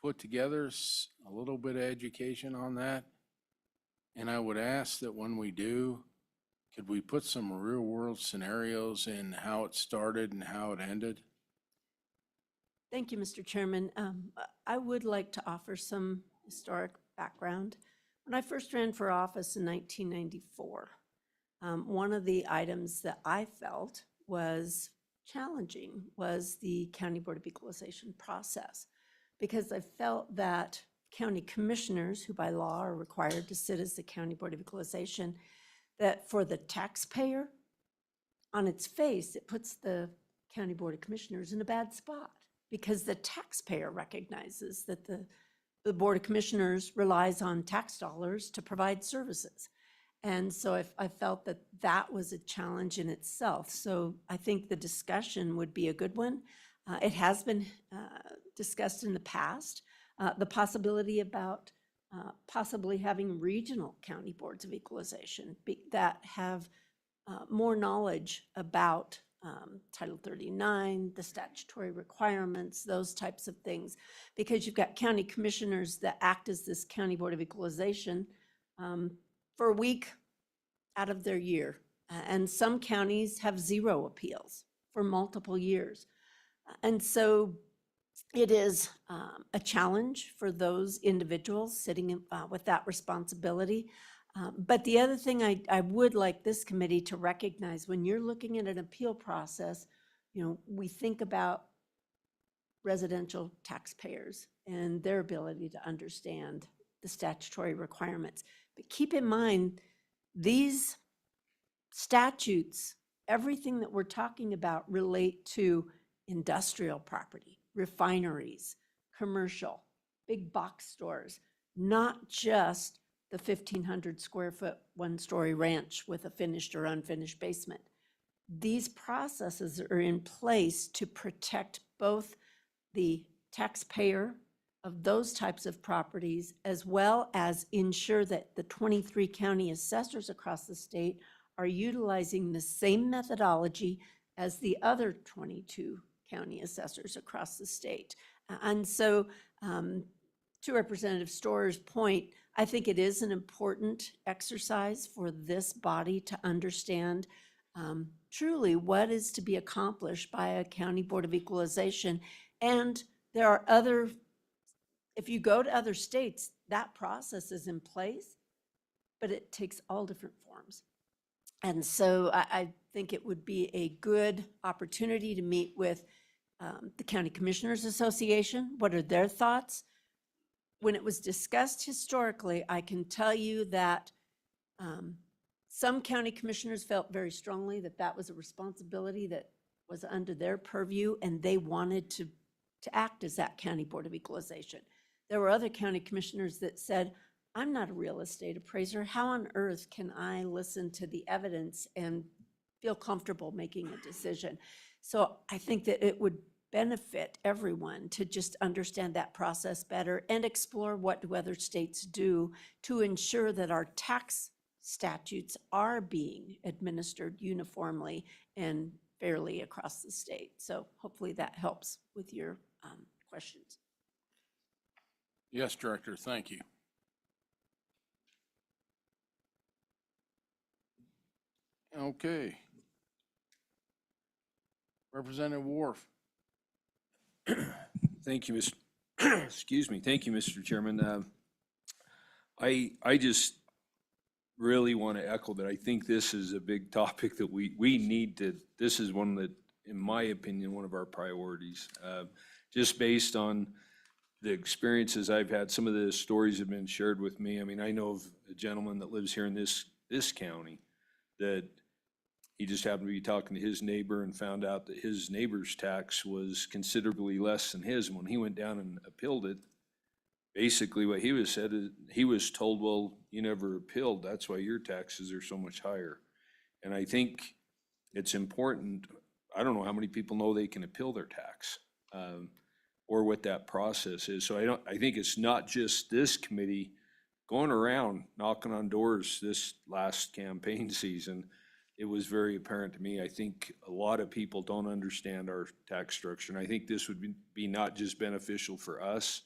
[SPEAKER 1] put together a little bit of education on that? And I would ask that when we do, could we put some real world scenarios in how it started and how it ended?
[SPEAKER 4] Thank you, Mr. Chairman. I would like to offer some historic background. When I first ran for office in 1994, one of the items that I felt was challenging was the County Board of Equalization process, because I felt that county commissioners, who by law are required to sit as the County Board of Equalization, that for the taxpayer, on its face, it puts the County Board of Commissioners in a bad spot, because the taxpayer recognizes that the Board of Commissioners relies on tax dollars to provide services. And so I felt that that was a challenge in itself. So I think the discussion would be a good one. It has been discussed in the past, the possibility about possibly having regional county boards of equalization that have more knowledge about Title 39, the statutory requirements, those types of things. Because you've got county commissioners that act as this county board of equalization for a week out of their year. And some counties have 0 appeals for multiple years. And so it is a challenge for those individuals sitting with that responsibility. But the other thing I would like this committee to recognize, when you're looking at an appeal process, we think about residential taxpayers and their ability to understand the statutory requirements. But keep in mind, these statutes, everything that we're talking about relate to industrial property, refineries, commercial, big box stores, not just the 1,500 square foot, 1-story ranch with a finished or unfinished basement. These processes are in place to protect both the taxpayer of those types of properties, as well as ensure that the 23 county assessors across the state are utilizing the same methodology as the other 22 county assessors across the state. And so, to Representative Storer's point, I think it is an important exercise for this body to understand truly what is to be accomplished by a county board of equalization. And there are other, if you go to other states, that process is in place, but it takes all different forms. And so I think it would be a good opportunity to meet with the County Commissioners Association. What are their thoughts? When it was discussed historically, I can tell you that some county commissioners felt very strongly that that was a responsibility that was under their purview, and they wanted to act as that county board of equalization. There were other county commissioners that said, I'm not a real estate appraiser. How on earth can I listen to the evidence and feel comfortable making a decision? So I think that it would benefit everyone to just understand that process better and explore what do other states do to ensure that our tax statutes are being administered uniformly and fairly across the state. So hopefully that helps with your questions.
[SPEAKER 1] Yes, Director, thank you. Okay. Representative Wharf.
[SPEAKER 14] Thank you, Mr. Excuse me. Thank you, Mr. Chairman. I just really want to echo that I think this is a big topic that we need to, this is one that, in my opinion, one of our priorities. Just based on the experiences I've had, some of the stories have been shared with me. I mean, I know of a gentleman that lives here in this county that he just happened to be talking to his neighbor and found out that his neighbor's tax was considerably less than his. And when he went down and appealed it, basically what he was said is, he was told, well, you never appealed, that's why your taxes are so much higher. And I think it's important, I don't know how many people know they can appeal their tax, or what that process is. So I think it's not just this committee going around knocking on doors this last campaign season. It was very apparent to me. I think a lot of people don't understand our tax structure. And I think this would be not just beneficial for us,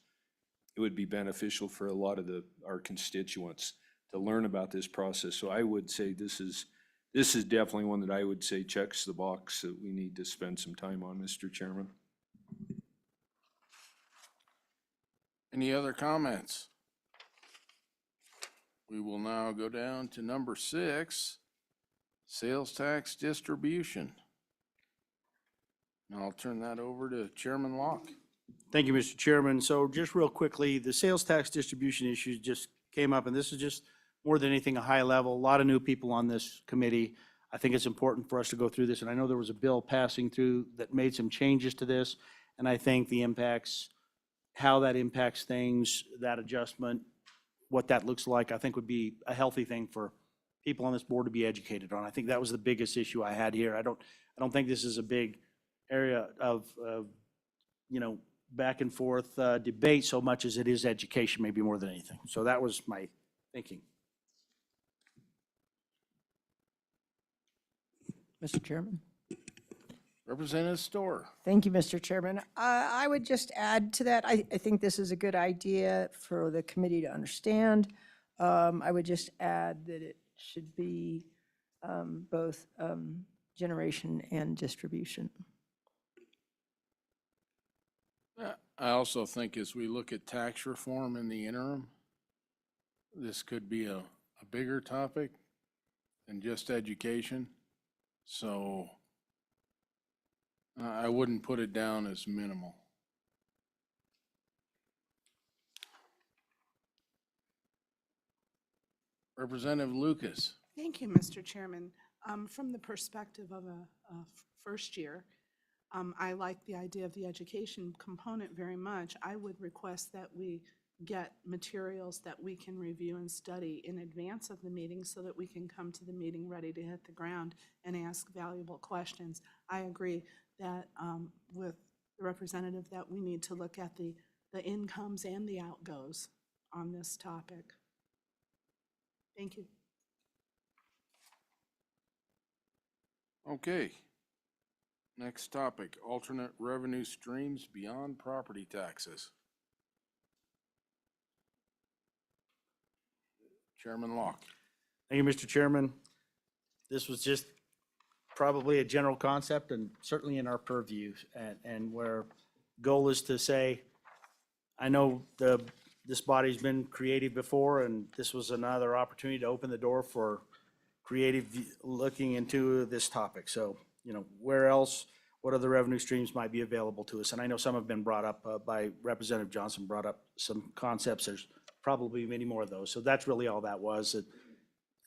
[SPEAKER 14] it would be beneficial for a lot of our constituents to learn about this process. So I would say this is definitely one that I would say checks the box that we need to spend some time on, Mr. Chairman.
[SPEAKER 1] Any other comments? We will now go down to number 6, sales tax distribution. And I'll turn that over to Chairman Locke.
[SPEAKER 5] Thank you, Mr. Chairman. So just real quickly, the sales tax distribution issue just came up, and this is just more than anything a high level. A lot of new people on this committee. I think it's important for us to go through this, and I know there was a bill passing through that made some changes to this, and I think the impacts, how that impacts things, that adjustment, what that looks like, I think would be a healthy thing for people on this board to be educated on. I think that was the biggest issue I had here. I don't think this is a big area of, you know, back and forth debate so much as it is education, maybe more than anything. So that was my thinking.
[SPEAKER 7] Mr. Chairman.
[SPEAKER 1] Representative Storr.
[SPEAKER 7] Thank you, Mr. Chairman. I would just add to that, I think this is a good idea for the committee to understand. I would just add that it should be both generation and distribution.
[SPEAKER 1] I also think as we look at tax reform in the interim, this could be a bigger topic than just education. So I wouldn't put it down as minimal. Representative Lucas.
[SPEAKER 15] Thank you, Mr. Chairman. From the perspective of a first year, I like the idea of the education component very much. I would request that we get materials that we can review and study in advance of the meeting so that we can come to the meeting ready to hit the ground and ask valuable questions. I agree that with the representative that we need to look at the incomes and the outgoes on this topic. Thank you.
[SPEAKER 1] Okay. Next topic, alternate revenue streams beyond property taxes. Chairman Locke.
[SPEAKER 5] Thank you, Mr. Chairman. This was just probably a general concept and certainly in our purview, and where goal is to say, I know this body's been creative before, and this was another opportunity to open the door for creative looking into this topic. So, you know, where else, what other revenue streams might be available to us? And I know some have been brought up by Representative Johnson, brought up some concepts. There's probably many more of those. So that's really all that was,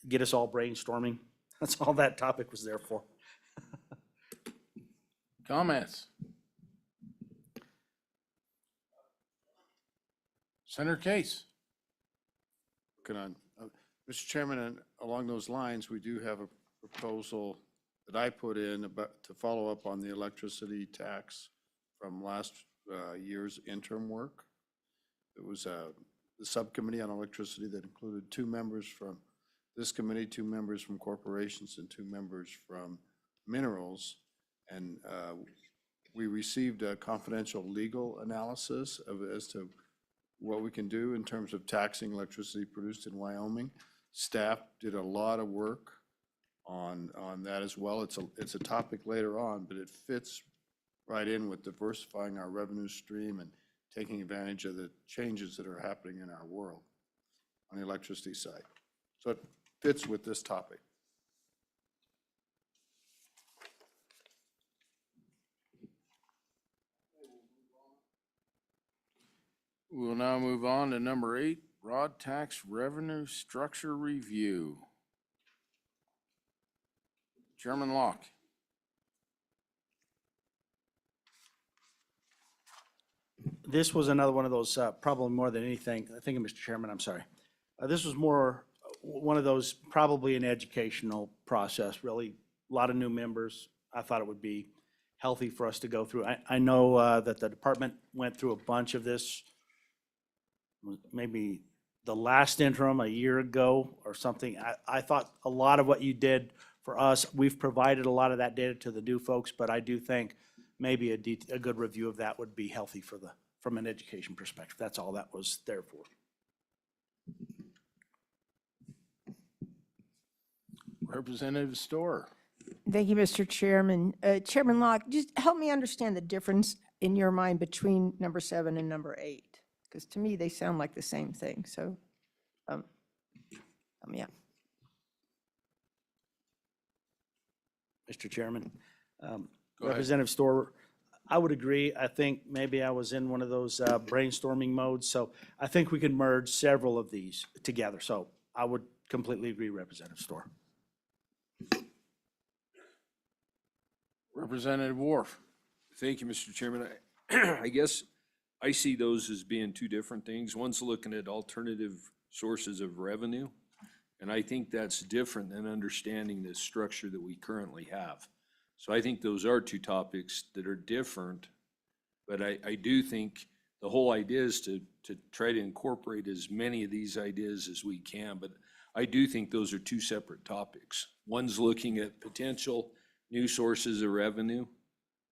[SPEAKER 5] get us all brainstorming. That's all that topic was there for.
[SPEAKER 1] Comments? Senator Case.
[SPEAKER 11] Mr. Chairman, and along those lines, we do have a proposal that I put in about to follow up on the electricity tax from last year's interim work. It was the subcommittee on electricity that included 2 members from this committee, 2 members from corporations, and 2 members from minerals. And we received a confidential legal analysis as to what we can do in terms of taxing electricity produced in Wyoming. Staff did a lot of work on that as well. It's a topic later on, but it fits right in with diversifying our revenue stream and taking advantage of the changes that are happening in our world on the electricity side. So it fits with this topic.
[SPEAKER 1] We will now move on to number 8, broad tax revenue structure review. Chairman Locke.
[SPEAKER 5] This was another one of those, probably more than anything, thank you, Mr. Chairman, I'm sorry. This was more one of those, probably an educational process, really. A lot of new members. I thought it would be healthy for us to go through. I know that the department went through a bunch of this, maybe the last interim a year ago or something. I thought a lot of what you did for us, we've provided a lot of that data to the new folks, but I do think maybe a good review of that would be healthy from an education perspective. That's all that was there for.
[SPEAKER 1] Representative Storr.
[SPEAKER 7] Thank you, Mr. Chairman. Chairman Locke, just help me understand the difference in your mind between number 7 and number 8, because to me, they sound like the same thing. So, yeah.
[SPEAKER 5] Mr. Chairman.
[SPEAKER 1] ahead.
[SPEAKER 5] Representative Storr, I would agree. I think maybe I was in one of those brainstorming modes. So I think we can merge several of these together. So I would completely agree, Representative Storr.
[SPEAKER 1] Representative Wharf.
[SPEAKER 14] Thank you, Mr. Chairman. I guess I see those as being 2 different things. One's looking at alternative sources of revenue, And I think that's different than understanding the structure that we currently have. So I think those are two topics that are different. But I do think the whole idea is to try to incorporate as many of these ideas as we can. But I do think those are two separate topics. One's looking at potential new sources of revenue.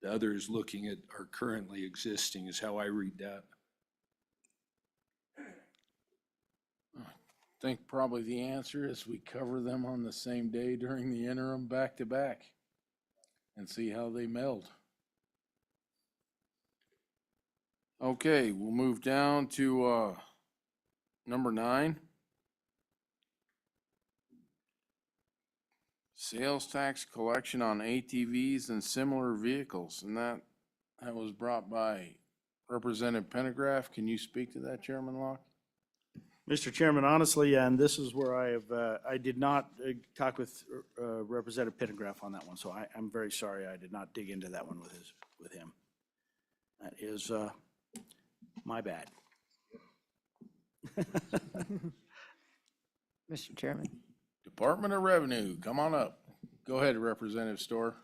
[SPEAKER 14] The other is looking at our currently existing, is how I read that.
[SPEAKER 1] I think probably the answer is we cover them on the same day during the interim back to back and see how they meld. Okay, we'll move down to number 9. Sales tax collection on ATVs and similar vehicles, and that was brought by Representative Pendergraft. Can you speak to that, Chairman Locke?
[SPEAKER 5] Mr. Chairman, honestly, and this is where I did not talk with Representative Pittengraff on that one, so I'm very sorry I did not dig into that one with him. That is my bad.
[SPEAKER 7] Mr. Chairman.
[SPEAKER 1] Department of Revenue, come on up. Go ahead, Representative Storr.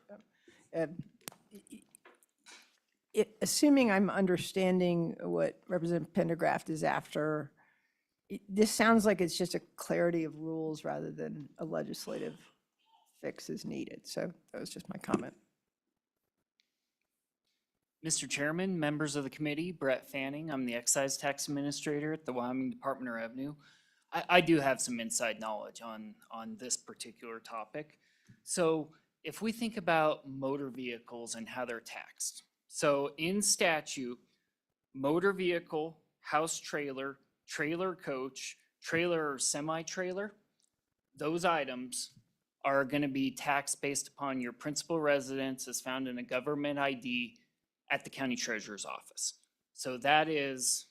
[SPEAKER 7] Assuming I'm understanding what Representative Pendergraft is after, this sounds like it's just a clarity of rules rather than a legislative fix is needed. So that was just my comment.
[SPEAKER 16] Mr. Chairman, members of the committee, Brett Fanning, I'm the Excise Tax Administrator at the Wyoming Department of Revenue. I do have some inside knowledge on this particular topic. So if we think about motor vehicles and how they're taxed. So in statute, motor vehicle, house trailer, trailer coach, trailer or semi-trailer, those items are going to be taxed based upon your principal residence as found in a government ID at the county treasurer's office. So that is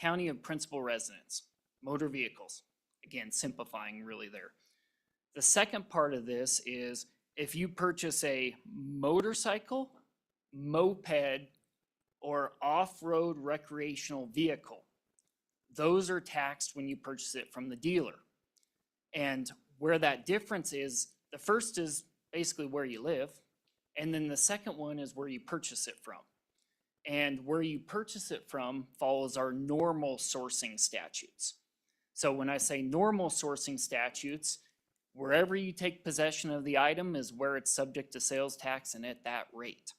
[SPEAKER 16] county of principal residence, motor vehicles. Again, simplifying really there. The second part of this is if you purchase a motorcycle, moped, or off-road recreational vehicle, those are taxed when you purchase it from the dealer. And where that difference is, the first is basically where you live, and then the second one is where you purchase it from. And where you purchase it from follows our normal sourcing statutes. So when I say normal sourcing statutes, wherever you take possession of the item is where it's subject to sales tax and at that rate.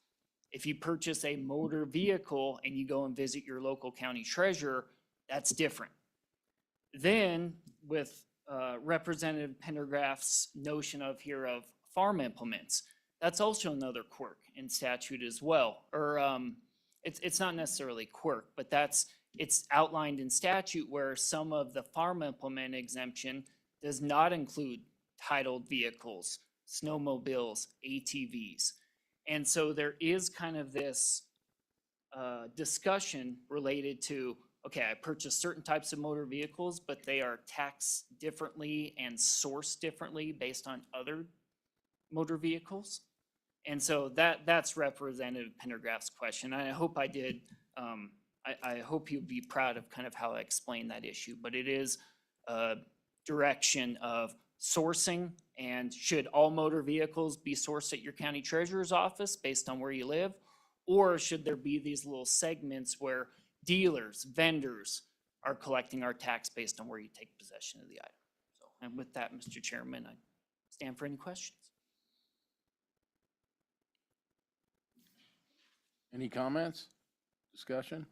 [SPEAKER 16] If you purchase a motor vehicle and you go and visit your local county treasurer, that's different. Then with Representative Pendergraft's notion of farm implements, that's also another quirk in statute as well. Or it's not necessarily quirk, but it's outlined in statute where some of the farm implement exemption does not include titled vehicles, snowmobiles, ATVs. And so there is kind of this discussion related to, okay, I purchase certain types of motor vehicles, but they are taxed differently and sourced differently based on other motor vehicles. And so that's Representative Pendergraft's question. I hope I did, I hope you'd be proud of kind of how I explained that issue, but it is a direction of sourcing, and should all motor vehicles be sourced at your county treasurer's office based on where you live? Or should there be these little segments where dealers, vendors are collecting our tax based on where you take possession of the item? So, and with that, Mr. Chairman, I stand for any questions.
[SPEAKER 1] Any comments? Discussion?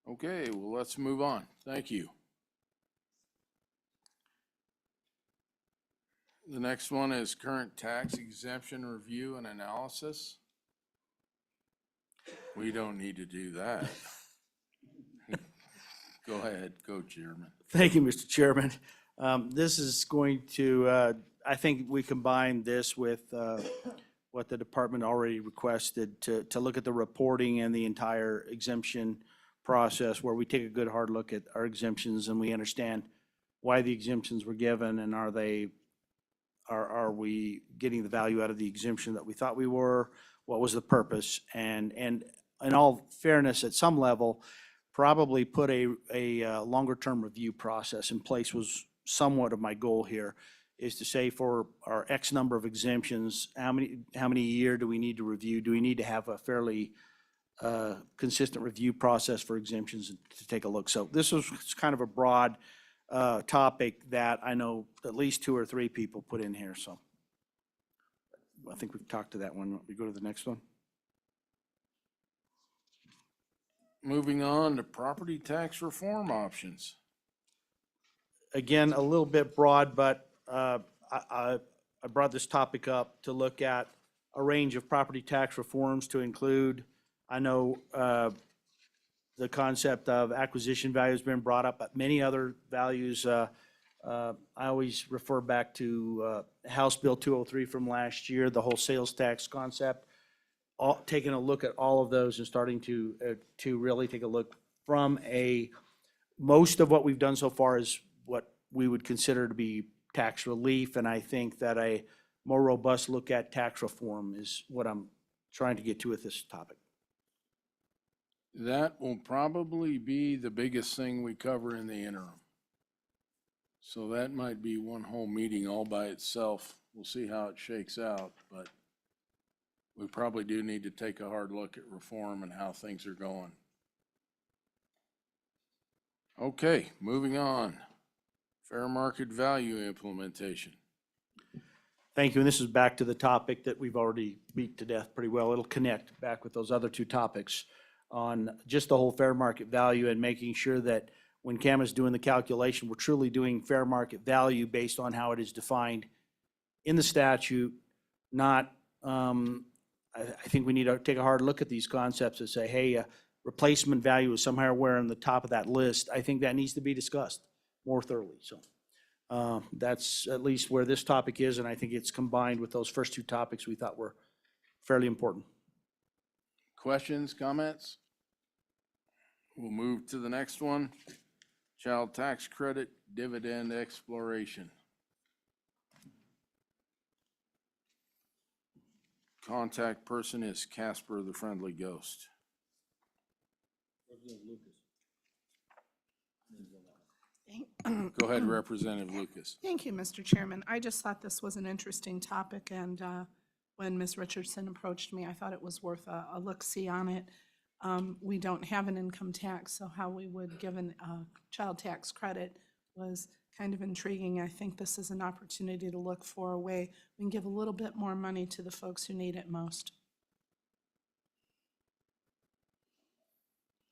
[SPEAKER 1] Okay, well, let's move on. Thank you. The next one is current tax exemption review and analysis. We don't need to do that. Go ahead, go, Chairman.
[SPEAKER 5] Thank you, Mr. Chairman. This is going to, I think we combine this with what the department already requested to look at the reporting and the entire exemption process, where we take a good hard look at our exemptions and we understand why the exemptions were given, and are we getting the value out of the exemption that we thought we were? What was the purpose? And in all fairness, at some level, probably put a longer-term review process in place was somewhat of my goal here, is to say for our X number of exemptions, how many a year do we need to review? Do we need to have a fairly consistent review process for exemptions to take a look? So this was kind of a broad topic that I know at least 2 or 3 people put in here, so I think we've talked to that one. We go to the next one.
[SPEAKER 1] Moving on to property tax reform options.
[SPEAKER 5] Again, a little bit broad, but I brought this topic up to look at a range of property tax reforms to include, I know the concept of acquisition value has been brought up, but many other values. I always refer back to House Bill 203 from last year, the whole sales tax concept. Taking a look at all of those and starting to really take a look from most of what we've done so far is what we would consider to be tax relief, and I think that a more robust look at tax reform is what I'm trying to get to with this topic.
[SPEAKER 1] That will probably be the biggest thing we cover in the interim. So that might be one whole meeting all by itself. We'll see how it shakes out, but we probably do need to take a hard look at reform and how things are going. Okay, moving on. Fair market value implementation.
[SPEAKER 5] Thank you, and this is back to the topic that we've already beat to death pretty well. It'll connect back with those other 2 topics on just the whole fair market value and making sure that when CAM is doing the calculation, we're truly doing fair market value based on how it is defined in the statute, not, I think we need to take a hard look at these concepts and say, hey, replacement value is somewhere in the top of that list. I think that needs to be discussed more thoroughly. So that's at least where this topic is, and I think it's combined with those first 2 topics we thought were fairly important.
[SPEAKER 1] Questions, comments? We'll move to the next one. Child tax credit dividend exploration. Contact person is Casper the Friendly Ghost. Go ahead, Representative Lucas.
[SPEAKER 15] Thank you, Mr. Chairman. I just thought this was an interesting topic, and when Ms. Richardson approached me, I thought it was worth a look-see on it. We don't have an income tax, so how we would give a child tax credit was kind of intriguing. I think this is an opportunity to look for a way we can give a little bit more money to the folks who need it most.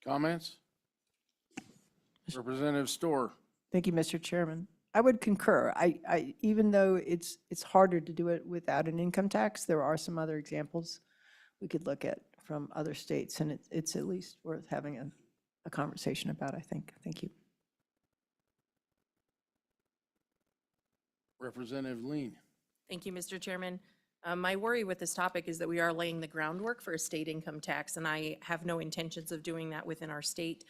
[SPEAKER 1] Comments? Representative Storr.
[SPEAKER 7] Thank you, Mr. Chairman. I would concur. Even though it's harder to do it without an income tax, there are some other examples we could look at from other states, and it's at least worth having a conversation about, I think. Thank you.
[SPEAKER 1] Representative Lean.
[SPEAKER 12] Thank you, Mr. Chairman. My worry with this topic is that we are laying the groundwork for a state income tax, and I have no intentions of doing that within our state.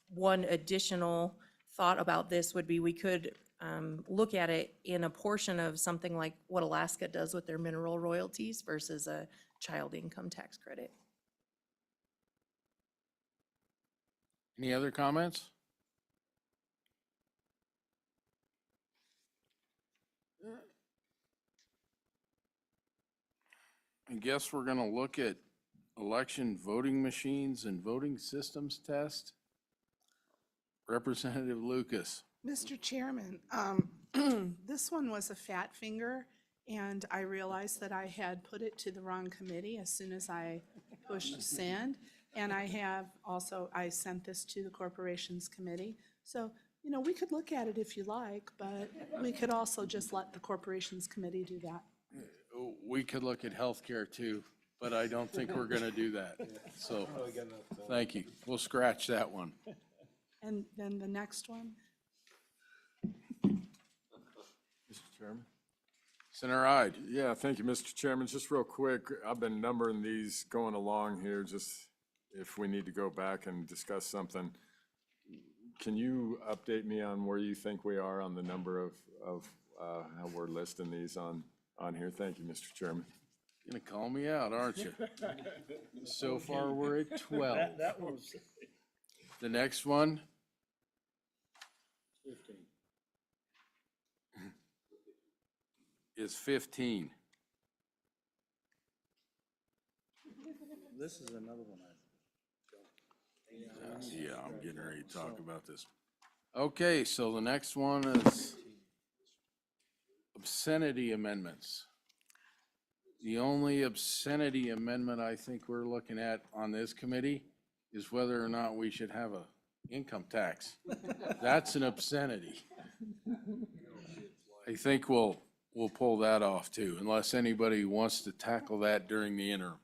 [SPEAKER 12] One additional thought about this would be we could look at it in a portion of something like what Alaska does with their mineral royalties versus a child income tax credit.
[SPEAKER 1] Any other comments? I guess we're gonna look at election voting machines and voting systems test. Representative Lucas.
[SPEAKER 15] Mr. Chairman, this one was a fat finger, and I realized that I had put it to the wrong committee as soon as I pushed send. And I sent this to the Corporations Committee. So, we could look at it if you like, but we could also just let the Corporations Committee do that.
[SPEAKER 1] We could look at healthcare too, but I don't think we're gonna do that. So, thank you. We'll scratch that one.
[SPEAKER 15] And then the next one.
[SPEAKER 13] Mr. Chairman?
[SPEAKER 1] Senator Ide.
[SPEAKER 13] Yeah, thank you, Mr. Chairman. Just real quick, I've been numbering these going along here, just if we need to go back and discuss something. Can you update me on where you think we are on the number of how we're listing these on here? Thank you, Mr. Chairman.
[SPEAKER 1] You're gonna call me out, aren't you? So far, we're at 12. The next one is 15.
[SPEAKER 3] This is another one.
[SPEAKER 1] Yeah, I'm getting ready to talk about this. Okay, so the next one is obscenity amendments. The only obscenity amendment I think we're looking at on this committee is whether or not we should have a income tax. That's an obscenity. I think we'll pull that off too, unless anybody wants to tackle that during the interim.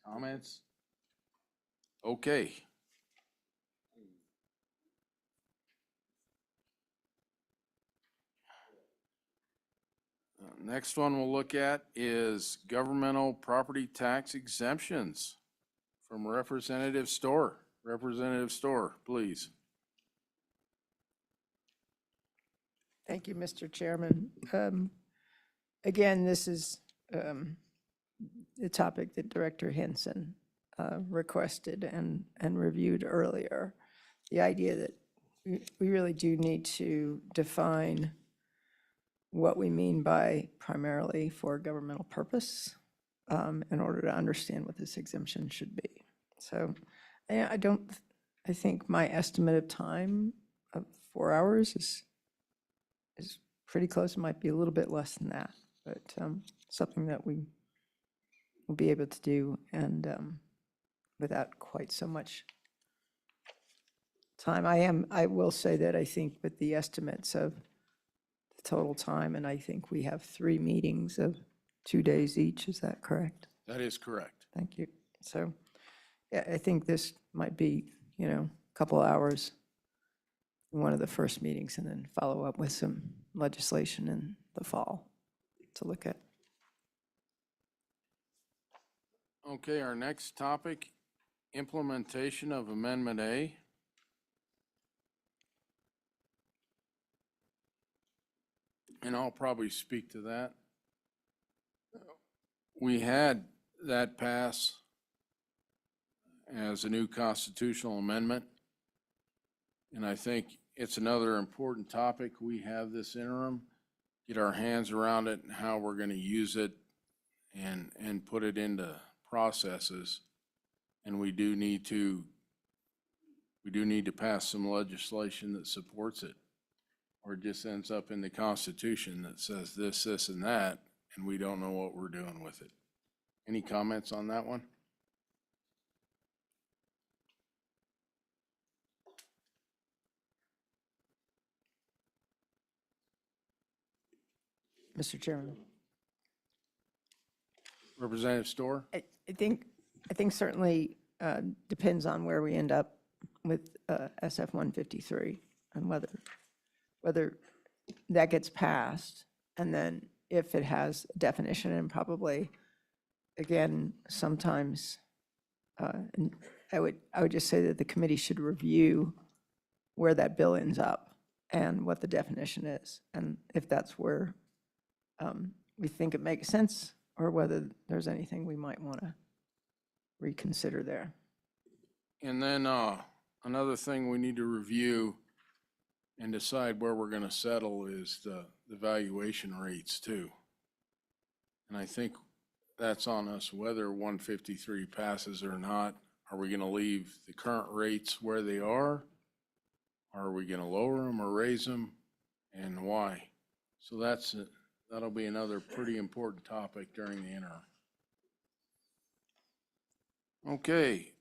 [SPEAKER 1] Comments? Okay. Next one we'll look at is governmental property tax exemptions from Representative Store. Representative Store, please.
[SPEAKER 7] Thank you, Mr. Chairman. Again, this is the topic that Director Henson requested and reviewed earlier. The idea that we really do need to define what we mean by primarily for governmental purpose in order to understand what this exemption should be. So I think my estimate of time of 4 hours is pretty close. It might be a little bit less than that, but something that we will be able to do and without quite so much time. I will say that I think with the estimates of the total time, and I think we have 3 meetings of 2 days each, is that correct?
[SPEAKER 1] That is correct.
[SPEAKER 7] Thank you. So, yeah, I think this might be, a couple hours in one of the first meetings and then follow up with some legislation in the fall to look at.
[SPEAKER 1] Okay, our next topic, implementation of Amendment A. And I'll probably speak to that. We had that pass as a new constitutional amendment. And I think it's another important topic. We have this interim, get our hands around it and how we're going to use it and put it into processes. And we do need to pass some legislation that supports it, or it just ends up in the Constitution that says this, this, and that, and we don't know what we're doing with it. Any comments on that one?
[SPEAKER 7] Mr. Chairman.
[SPEAKER 1] Representative Storr?
[SPEAKER 7] I think certainly depends on where we end up with SF 153 and whether that gets passed, and then if it has a definition, and probably, again, sometimes, and I would just say that the committee should review where that bill ends up and what the definition is, and if that's where we think it makes sense, or whether there's anything we might want to reconsider there.
[SPEAKER 1] And then another thing we need to review and decide where we're going to settle is the valuation rates too. And I think that's on us, whether 153 passes or not. Are we going to leave the current rates where they are? Are we going to lower them or raise them, and why? So that'll be another pretty important topic during the interim. Okay.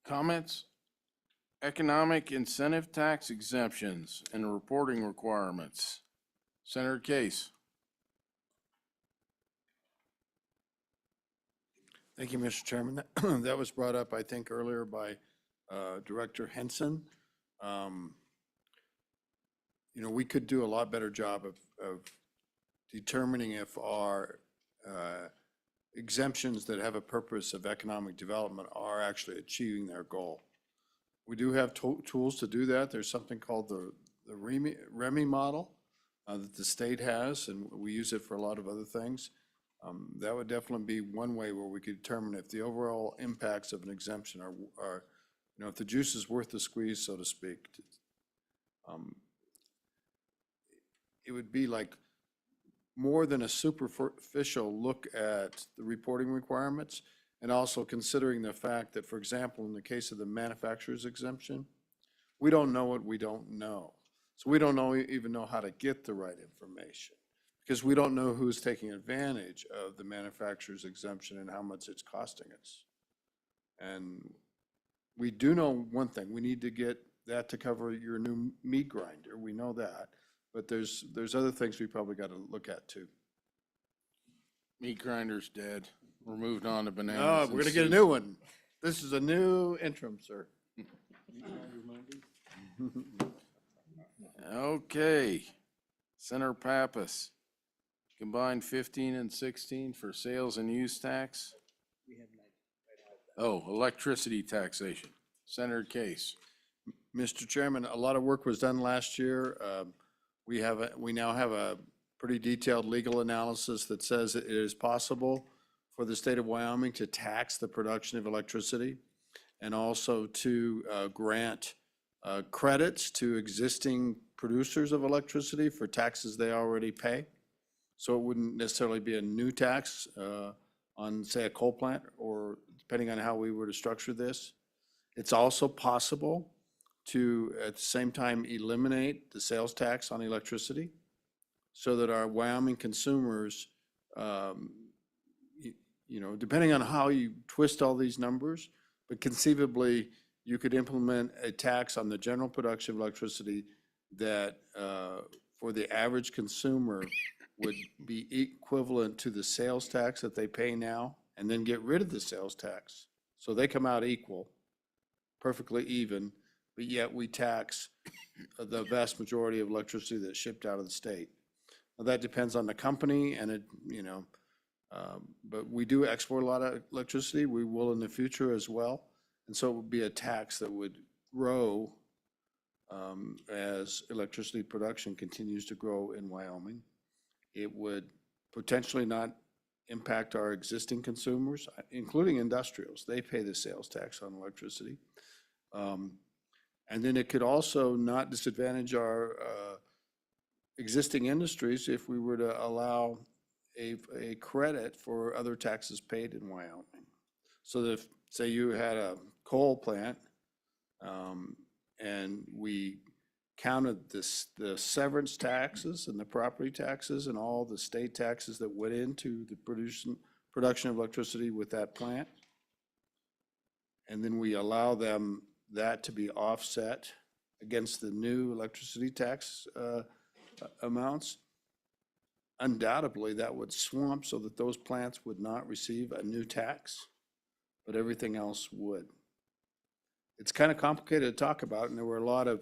[SPEAKER 1] Comments? Economic incentive tax exemptions and reporting requirements. Senator Case.
[SPEAKER 11] Thank you, Mr. Chairman. That was brought up, I think, earlier by Director Henson. We could do a lot better job of determining if our exemptions that have a purpose of economic development are actually achieving their goal. We do have tools to do that. There's something called the REMI model that the state has, and we use it for a lot of other things. That would definitely be one way where we could determine if the overall impacts of an exemption are You know, if the juice is worth the squeeze, so to speak. It would be like more than a superficial look at the reporting requirements, and also considering the fact that, for example, in the case of the manufacturer's exemption, we don't know what we don't know. So we don't even know how to get the right information, because we don't know who's taking advantage of the manufacturer's exemption and how much it's costing us. And we do know one thing: we need to get that to cover your new meat grinder. We know that, but there's other things we probably got to look at too.
[SPEAKER 1] Meat grinder's dead. We're moved on to bananas.
[SPEAKER 11] No,
[SPEAKER 1] and
[SPEAKER 11] we're gonna get a
[SPEAKER 1] soup.
[SPEAKER 11] new one. This is a new interim, sir.
[SPEAKER 1] Okay. Senator Pappas, combined 15 and 16 for sales and use tax. Oh, electricity taxation. Senator Case.
[SPEAKER 11] Mr. Chairman, a lot of work was done last year. We now have a pretty detailed legal analysis that says it is possible for the state of Wyoming to tax the production of electricity and also to grant credits to existing producers of electricity for taxes they already pay. So it wouldn't necessarily be a new tax on, say, a coal plant, or depending on how we were to structure this. It's also possible to, at the same time, eliminate the sales tax on electricity so that our Wyoming consumers, you know, depending on how you twist all these numbers, but conceivably, you could implement a tax on the general production of electricity that for the average consumer would be equivalent to the sales tax that they pay now, and then get rid of the sales tax. So they come out equal, perfectly even, but yet we tax the vast majority of electricity that's shipped out of the state. Now, that depends on the company and it, you know, but we do export a lot of electricity. We will in the future as well. And so it would be a tax that would grow as electricity production continues to grow in Wyoming. It would potentially not impact our existing consumers, including industrials. They pay the sales tax on electricity. And then it could also not disadvantage our existing industries if we were to allow a credit for other taxes paid in Wyoming. So that if, say you had a coal plant and we counted the severance taxes and the property taxes and all the state taxes that went into the production of electricity with that plant, and then we allow them that to be offset against the new electricity tax amounts, undoubtedly that would swamp so that those plants would not receive a new tax, but everything else would. It's kind of complicated to talk about, and there were a lot of,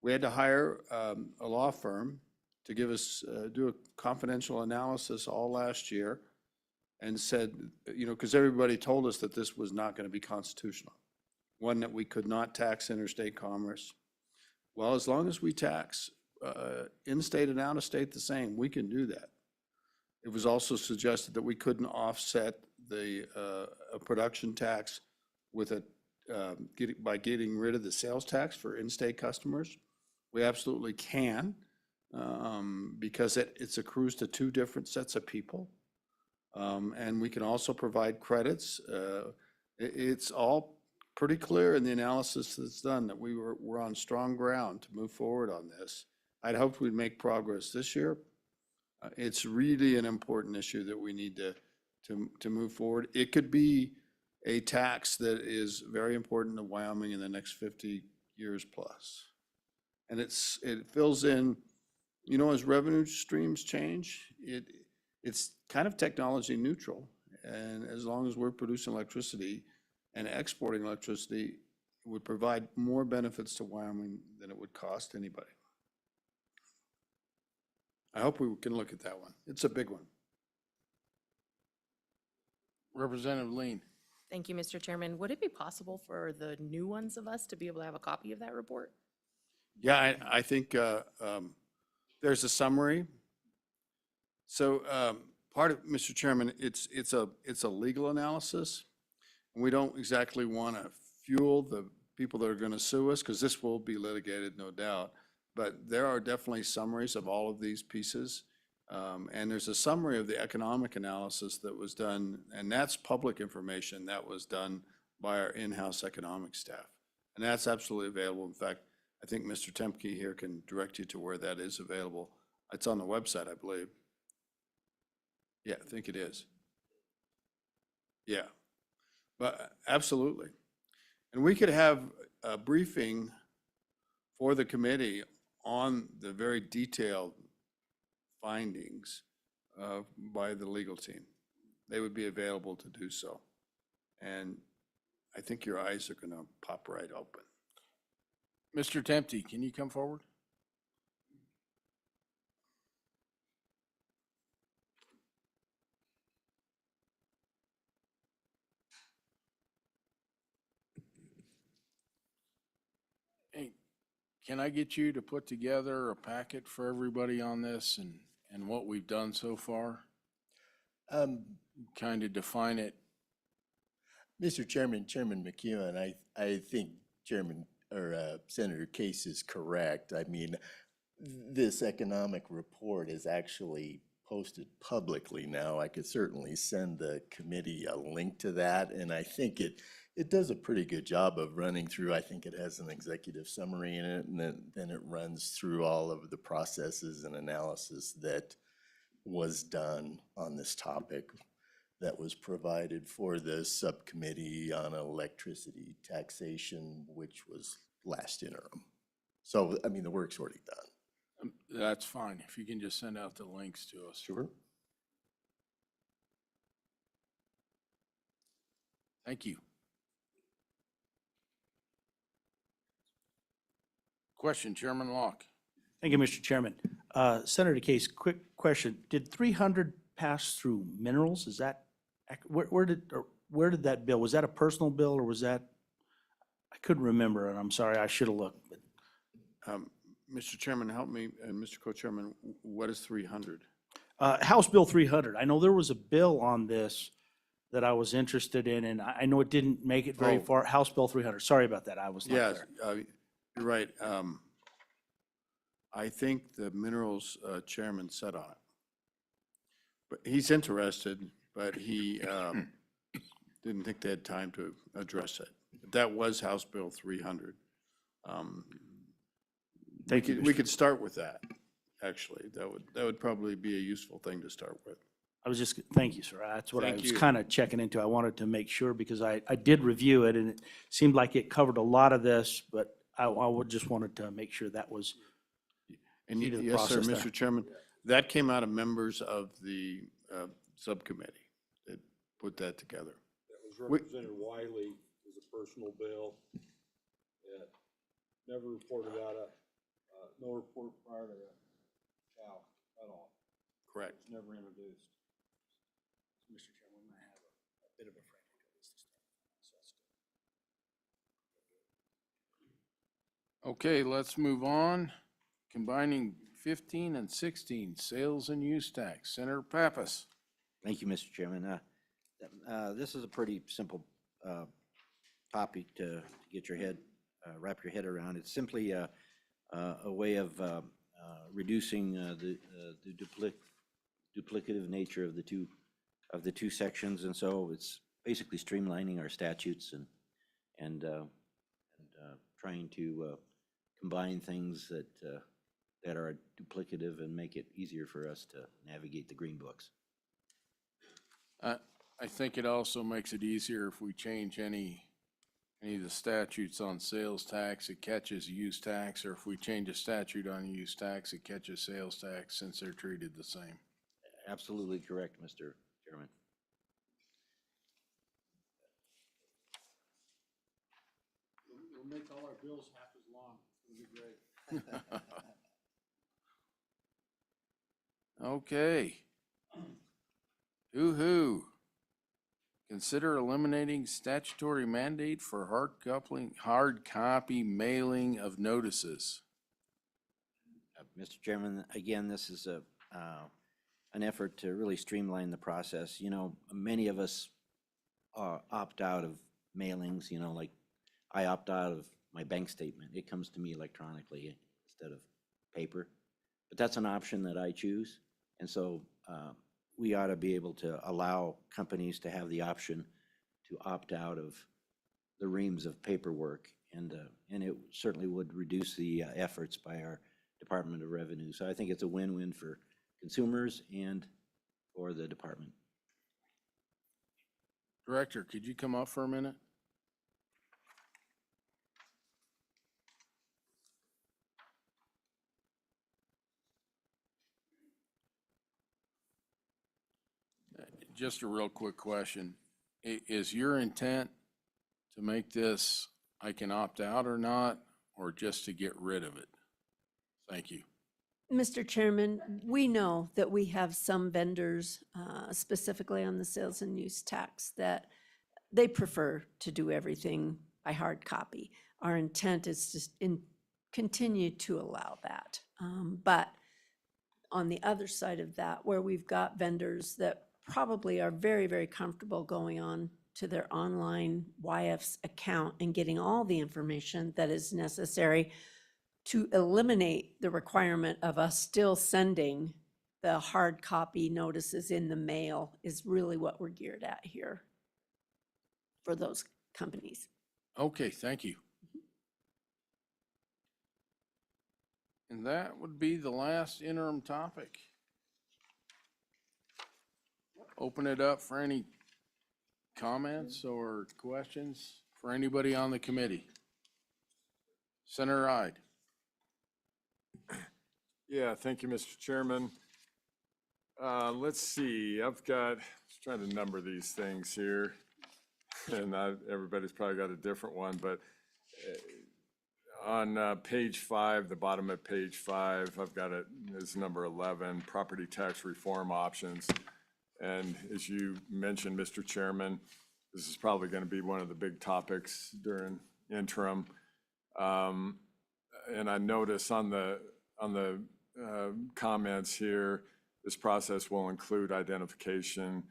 [SPEAKER 11] we had to hire a law firm to give us, do a confidential analysis all last year, and said, you know, because everybody told us that this was not going to be constitutional. One, that we could not tax interstate commerce. Well, as long as we tax in-state and out-of-state the same, we can do that. It was also suggested that we couldn't offset the production tax with a by getting rid of the sales tax for in-state customers. We absolutely can, because it's accrues to two different sets of people. And we can also provide credits. It's all pretty clear in the analysis that's done that we're on strong ground to move forward on this. I'd hoped we'd make progress this year. It's really an important issue that we need to move forward. It could be a tax that is very important to Wyoming in the next 50 years plus. And it fills in, you know, as revenue streams change, it's kind of technology neutral. And as long as we're producing electricity and exporting electricity, it would provide more benefits to Wyoming than it would cost anybody. I hope we can look at that one. It's a big one.
[SPEAKER 1] Representative Lean.
[SPEAKER 12] Thank you, Mr. Chairman. Would it be possible for the new ones of us to be able to have a copy of that report?
[SPEAKER 11] Yeah, I think there's a summary. So part of, Mr. Chairman, it's a legal analysis. And we don't exactly want to fuel the people that are going to sue us, because this will be litigated, no doubt. But there are definitely summaries of all of these pieces. And there's a summary of the economic analysis that was done, and that's public information that was done by our in-house economic staff. And that's absolutely available. In fact, I think Mr. Temke here can direct you to where that is available. It's on the website, I believe. Yeah, I think it is. Yeah, but absolutely. And we could have a briefing for the committee on the very detailed findings by the legal team. They would be available to do so. And I think your eyes are going to pop right open.
[SPEAKER 1] Mr. Tempe, can you come forward? Hey, can I get you to put together a packet for everybody on this and what we've done so far? Kind of define it.
[SPEAKER 17] Mr. Chairman, Chairman McEwen, I think Chairman or Senator Case is correct. I mean, this economic report is actually posted publicly now. I could certainly send the committee a link to that, and I think it does a pretty good job of running through. I think it has an executive summary in it, and then it runs through all of the processes and analysis that was done on this topic that was provided for the subcommittee on electricity taxation, which was last interim. So, I mean, the work's already done.
[SPEAKER 1] That's fine. If you can just send out the links to us.
[SPEAKER 17] Sure.
[SPEAKER 1] Thank you. Question, Chairman Locke.
[SPEAKER 5] Thank you, Mr. Chairman. Senator Case, quick question. Did 300 pass through minerals? Is that, where did that bill, was that a personal bill or was that, I couldn't remember and I'm sorry, I should have looked.
[SPEAKER 11] Mr. Chairman, help me, and Mr. Co-Chairman, what is 300?
[SPEAKER 5] House Bill 300. I know there was a bill on this that I was interested in, and I know it didn't make it very far. House Bill 300. Sorry about that. I was not
[SPEAKER 11] Yes,
[SPEAKER 5] there.
[SPEAKER 11] you're right. I think the minerals chairman sat on it. But he's interested, but he didn't think they had time to address it. That was House Bill 300.
[SPEAKER 5] Thank you.
[SPEAKER 11] We could start with that, actually. That would probably be a useful thing to start with.
[SPEAKER 5] I was just, thank you, sir. That's what I
[SPEAKER 11] Thank
[SPEAKER 5] was
[SPEAKER 11] you.
[SPEAKER 5] kind of checking into. I wanted to make sure because I did review it and it seemed like it covered a lot of this, but I would just wanted to make sure that was
[SPEAKER 11] And
[SPEAKER 5] key to the
[SPEAKER 11] yes, sir,
[SPEAKER 5] process there.
[SPEAKER 11] Mr. Chairman, that came out of members of the subcommittee that put that together.
[SPEAKER 3] That was Representative Wiley, was a personal bill. It never reported out no report prior to the Cal at all.
[SPEAKER 11] Correct.
[SPEAKER 3] It was never introduced.
[SPEAKER 5] Mr. Chairman, I have a bit of a frantic of this to start.
[SPEAKER 1] Okay, let's move on. Combining 15 and 16, sales and use tax. Senator Pappas.
[SPEAKER 10] Thank you, Mr. Chairman. This is a pretty simple topic to get your head, wrap your head around. It's simply a way of reducing the duplicative nature of the two sections, and so it's basically streamlining our statutes and trying to combine things that are duplicative and make it easier for us to navigate the green books.
[SPEAKER 1] I think it also makes it easier if we change any of the statutes on sales tax, it catches use tax, or if we change a statute on use tax, it catches sales tax since they're treated the same.
[SPEAKER 10] Absolutely correct, Mr. Chairman.
[SPEAKER 3] It'll make all our bills half as long. It'll be great.
[SPEAKER 1] Okay. Hoo-hoo. Consider eliminating statutory mandate for hard copy mailing of notices.
[SPEAKER 10] Mr. Chairman, again, this is an effort to really streamline the process. You know, many of us opt out of mailings, you know, like I opt out of my bank statement. It comes to me electronically instead of paper. But that's an option that I choose. And so we ought to be able to allow companies to have the option to opt out of the reams of paperwork. And it certainly would reduce the efforts by our Department of Revenue. So I think it's a win-win for consumers and for the department.
[SPEAKER 1] Director, could you come up for a minute? Just a real quick question. Is your intent to make this, I can opt out or not, or just to get rid of it? Thank you.
[SPEAKER 4] Mr. Chairman, we know that we have some vendors, specifically on the sales and use tax, that they prefer to do everything by hard copy. Our intent is to continue to allow that. But on the other side of that, where we've got vendors that probably are very, very comfortable going on to their online YF's account and getting all the information that is necessary to eliminate the requirement of us still sending the hard copy notices in the mail is really what we're geared at here for those companies.
[SPEAKER 1] Okay, thank you. And that would be the last interim topic. Open it up for any comments or questions for anybody on the committee. Senator Ide.
[SPEAKER 13] Yeah, thank you, Mr. Chairman. Let's see, I've got, just trying to number these things here. And everybody's probably got a different one, but on page 5, the bottom of page 5, I've got it as number 11, property tax reform options. And as you mentioned, Mr. Chairman, this is probably going to be one of the big topics during interim. And I notice on the comments here, this process will include identification,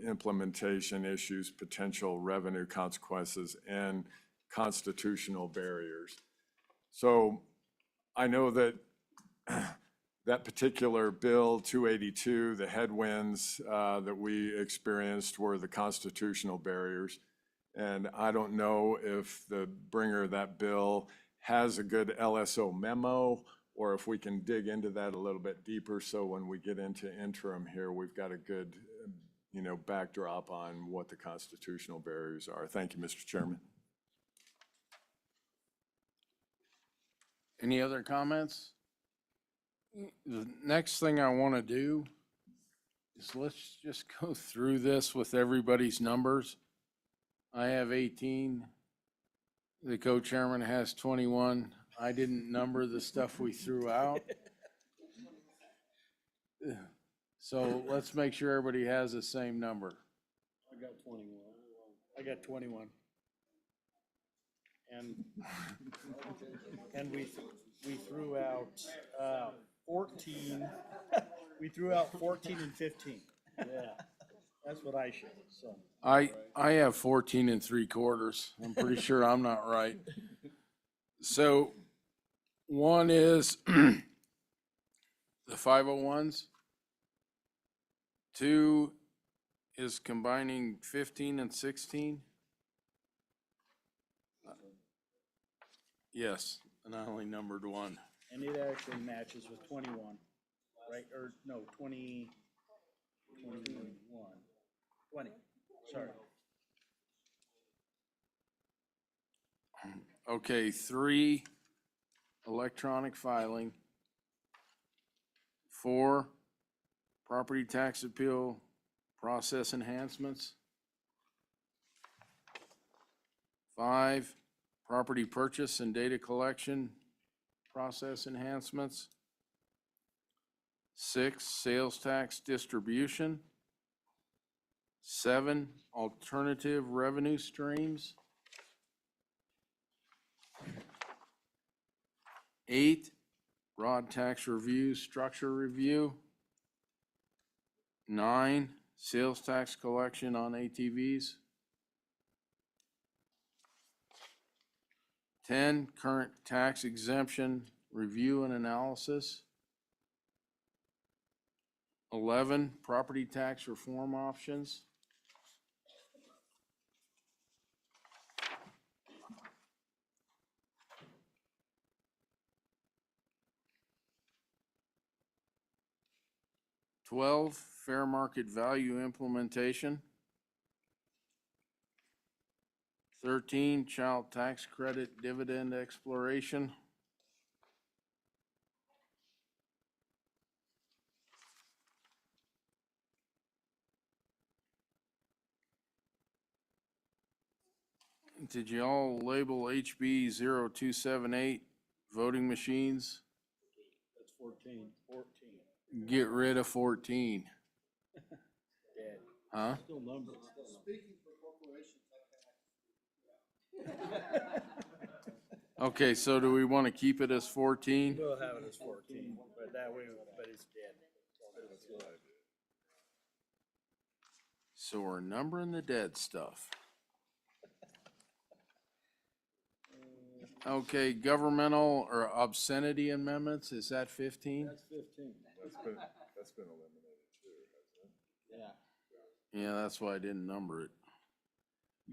[SPEAKER 13] implementation issues, potential revenue consequences, and constitutional barriers. So I know that that particular bill 282, the headwinds that we experienced were the constitutional barriers. And I don't know if the bringer of that bill has a good LSO memo, or if we can dig into that a little bit deeper, so when we get into interim here, we've got a good, backdrop on what the constitutional barriers are. Thank you, Mr. Chairman.
[SPEAKER 1] Any other comments? The next thing I want to do is let's just go through this with everybody's numbers. I have 18. The co-chairman has 21. I didn't number the stuff we threw out. So let's make sure everybody has the same number.
[SPEAKER 5] I got 21. I got 21. And we threw out 14. We threw out 14 and 15. Yeah, that's what I showed, so.
[SPEAKER 1] I have 14 3/4. I'm pretty sure I'm not right. So one is the 501s. 2 is combining 15 and 16. Yes, and I only numbered 1.
[SPEAKER 5] And it actually matches with 21, right? Or no, 20, 21, 20, sorry.
[SPEAKER 1] Okay, 3, electronic filing. 4, property tax appeal process enhancements. 5, property purchase and data collection process enhancements. 6, sales tax distribution. 7, alternative revenue streams. 8, broad tax review, structure review. 9, sales tax collection on ATVs. 10, current tax exemption review and analysis. 11, property tax reform options. 12, fair market value implementation. 13, child tax credit dividend exploration. 14, did you all label HB 0278 voting machines?
[SPEAKER 3] That's 14.
[SPEAKER 1] Get rid of 14.
[SPEAKER 3] Dead.
[SPEAKER 1] Huh?
[SPEAKER 3] Still numbers.
[SPEAKER 8] Speaking for corporations,
[SPEAKER 1] Okay, so do we want to keep it as 14?
[SPEAKER 5] We'll have it as 14, but that way, but it's dead.
[SPEAKER 1] So we're numbering the dead stuff. Okay, governmental or obscenity amendments, is that 15?
[SPEAKER 3] That's 15.
[SPEAKER 13] That's been eliminated too, hasn't it?
[SPEAKER 3] Yeah.
[SPEAKER 1] Yeah, that's why I didn't number it.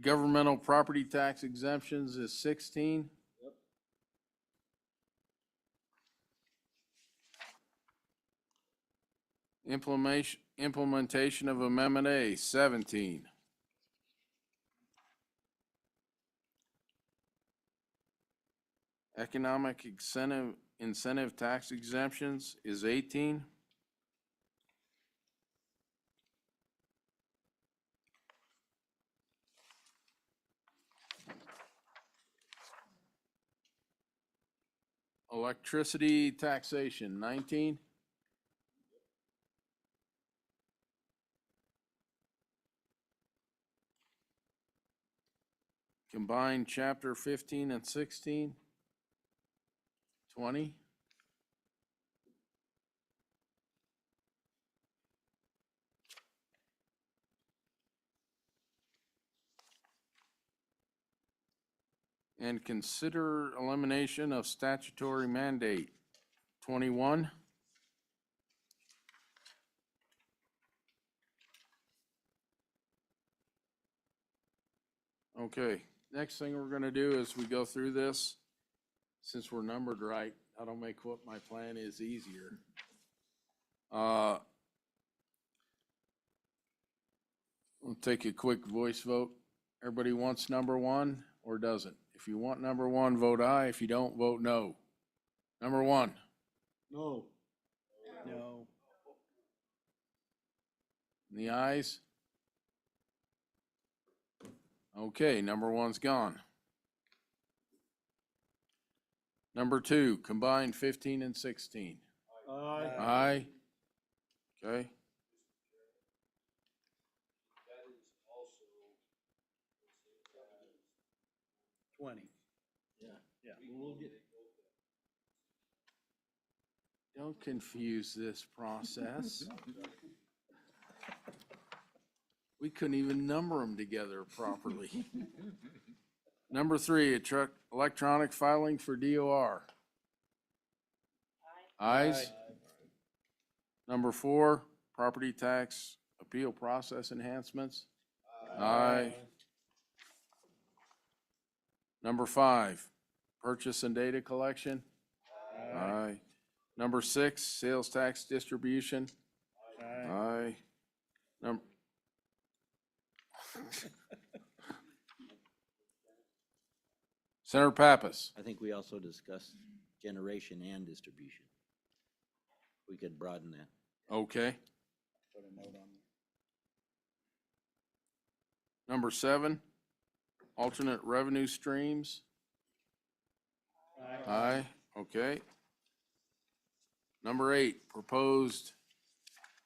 [SPEAKER 1] Governmental property tax exemptions is 16.
[SPEAKER 3] Yep.
[SPEAKER 1] Implementation of Amendment A, 17. Economic incentive tax exemptions is 18. Electricity taxation, 19. Combined chapter 15 and 16, 20. And consider elimination of statutory mandate, 21. Okay, next thing we're gonna do is we go through this. Since we're numbered right, that'll make what my plan is easier. We'll take a quick voice vote. Everybody wants number one or doesn't? If you want number one, vote aye. If you don't, vote no. Number one.
[SPEAKER 3] No.
[SPEAKER 5] No.
[SPEAKER 1] The ayes? Okay, number one's gone. Number two, combined 15 and 16.
[SPEAKER 3] Aye.
[SPEAKER 1] Aye. Okay.
[SPEAKER 3] That is also
[SPEAKER 5] 20.
[SPEAKER 3] Yeah.
[SPEAKER 5] Yeah.
[SPEAKER 3] We'll get.
[SPEAKER 1] Don't confuse this process. We couldn't even number them together properly. Number three, electronic filing for DOR. Ayes? Number four, property tax appeal process enhancements. Aye. Number five, purchase and data collection. Aye. Number six, sales tax distribution. Aye. Senator Pappas.
[SPEAKER 10] I think we also discussed generation and distribution. We could broaden that.
[SPEAKER 1] Okay.
[SPEAKER 5] Put a note on there.
[SPEAKER 1] Number seven, alternate revenue streams. Aye. Okay. Number eight, proposed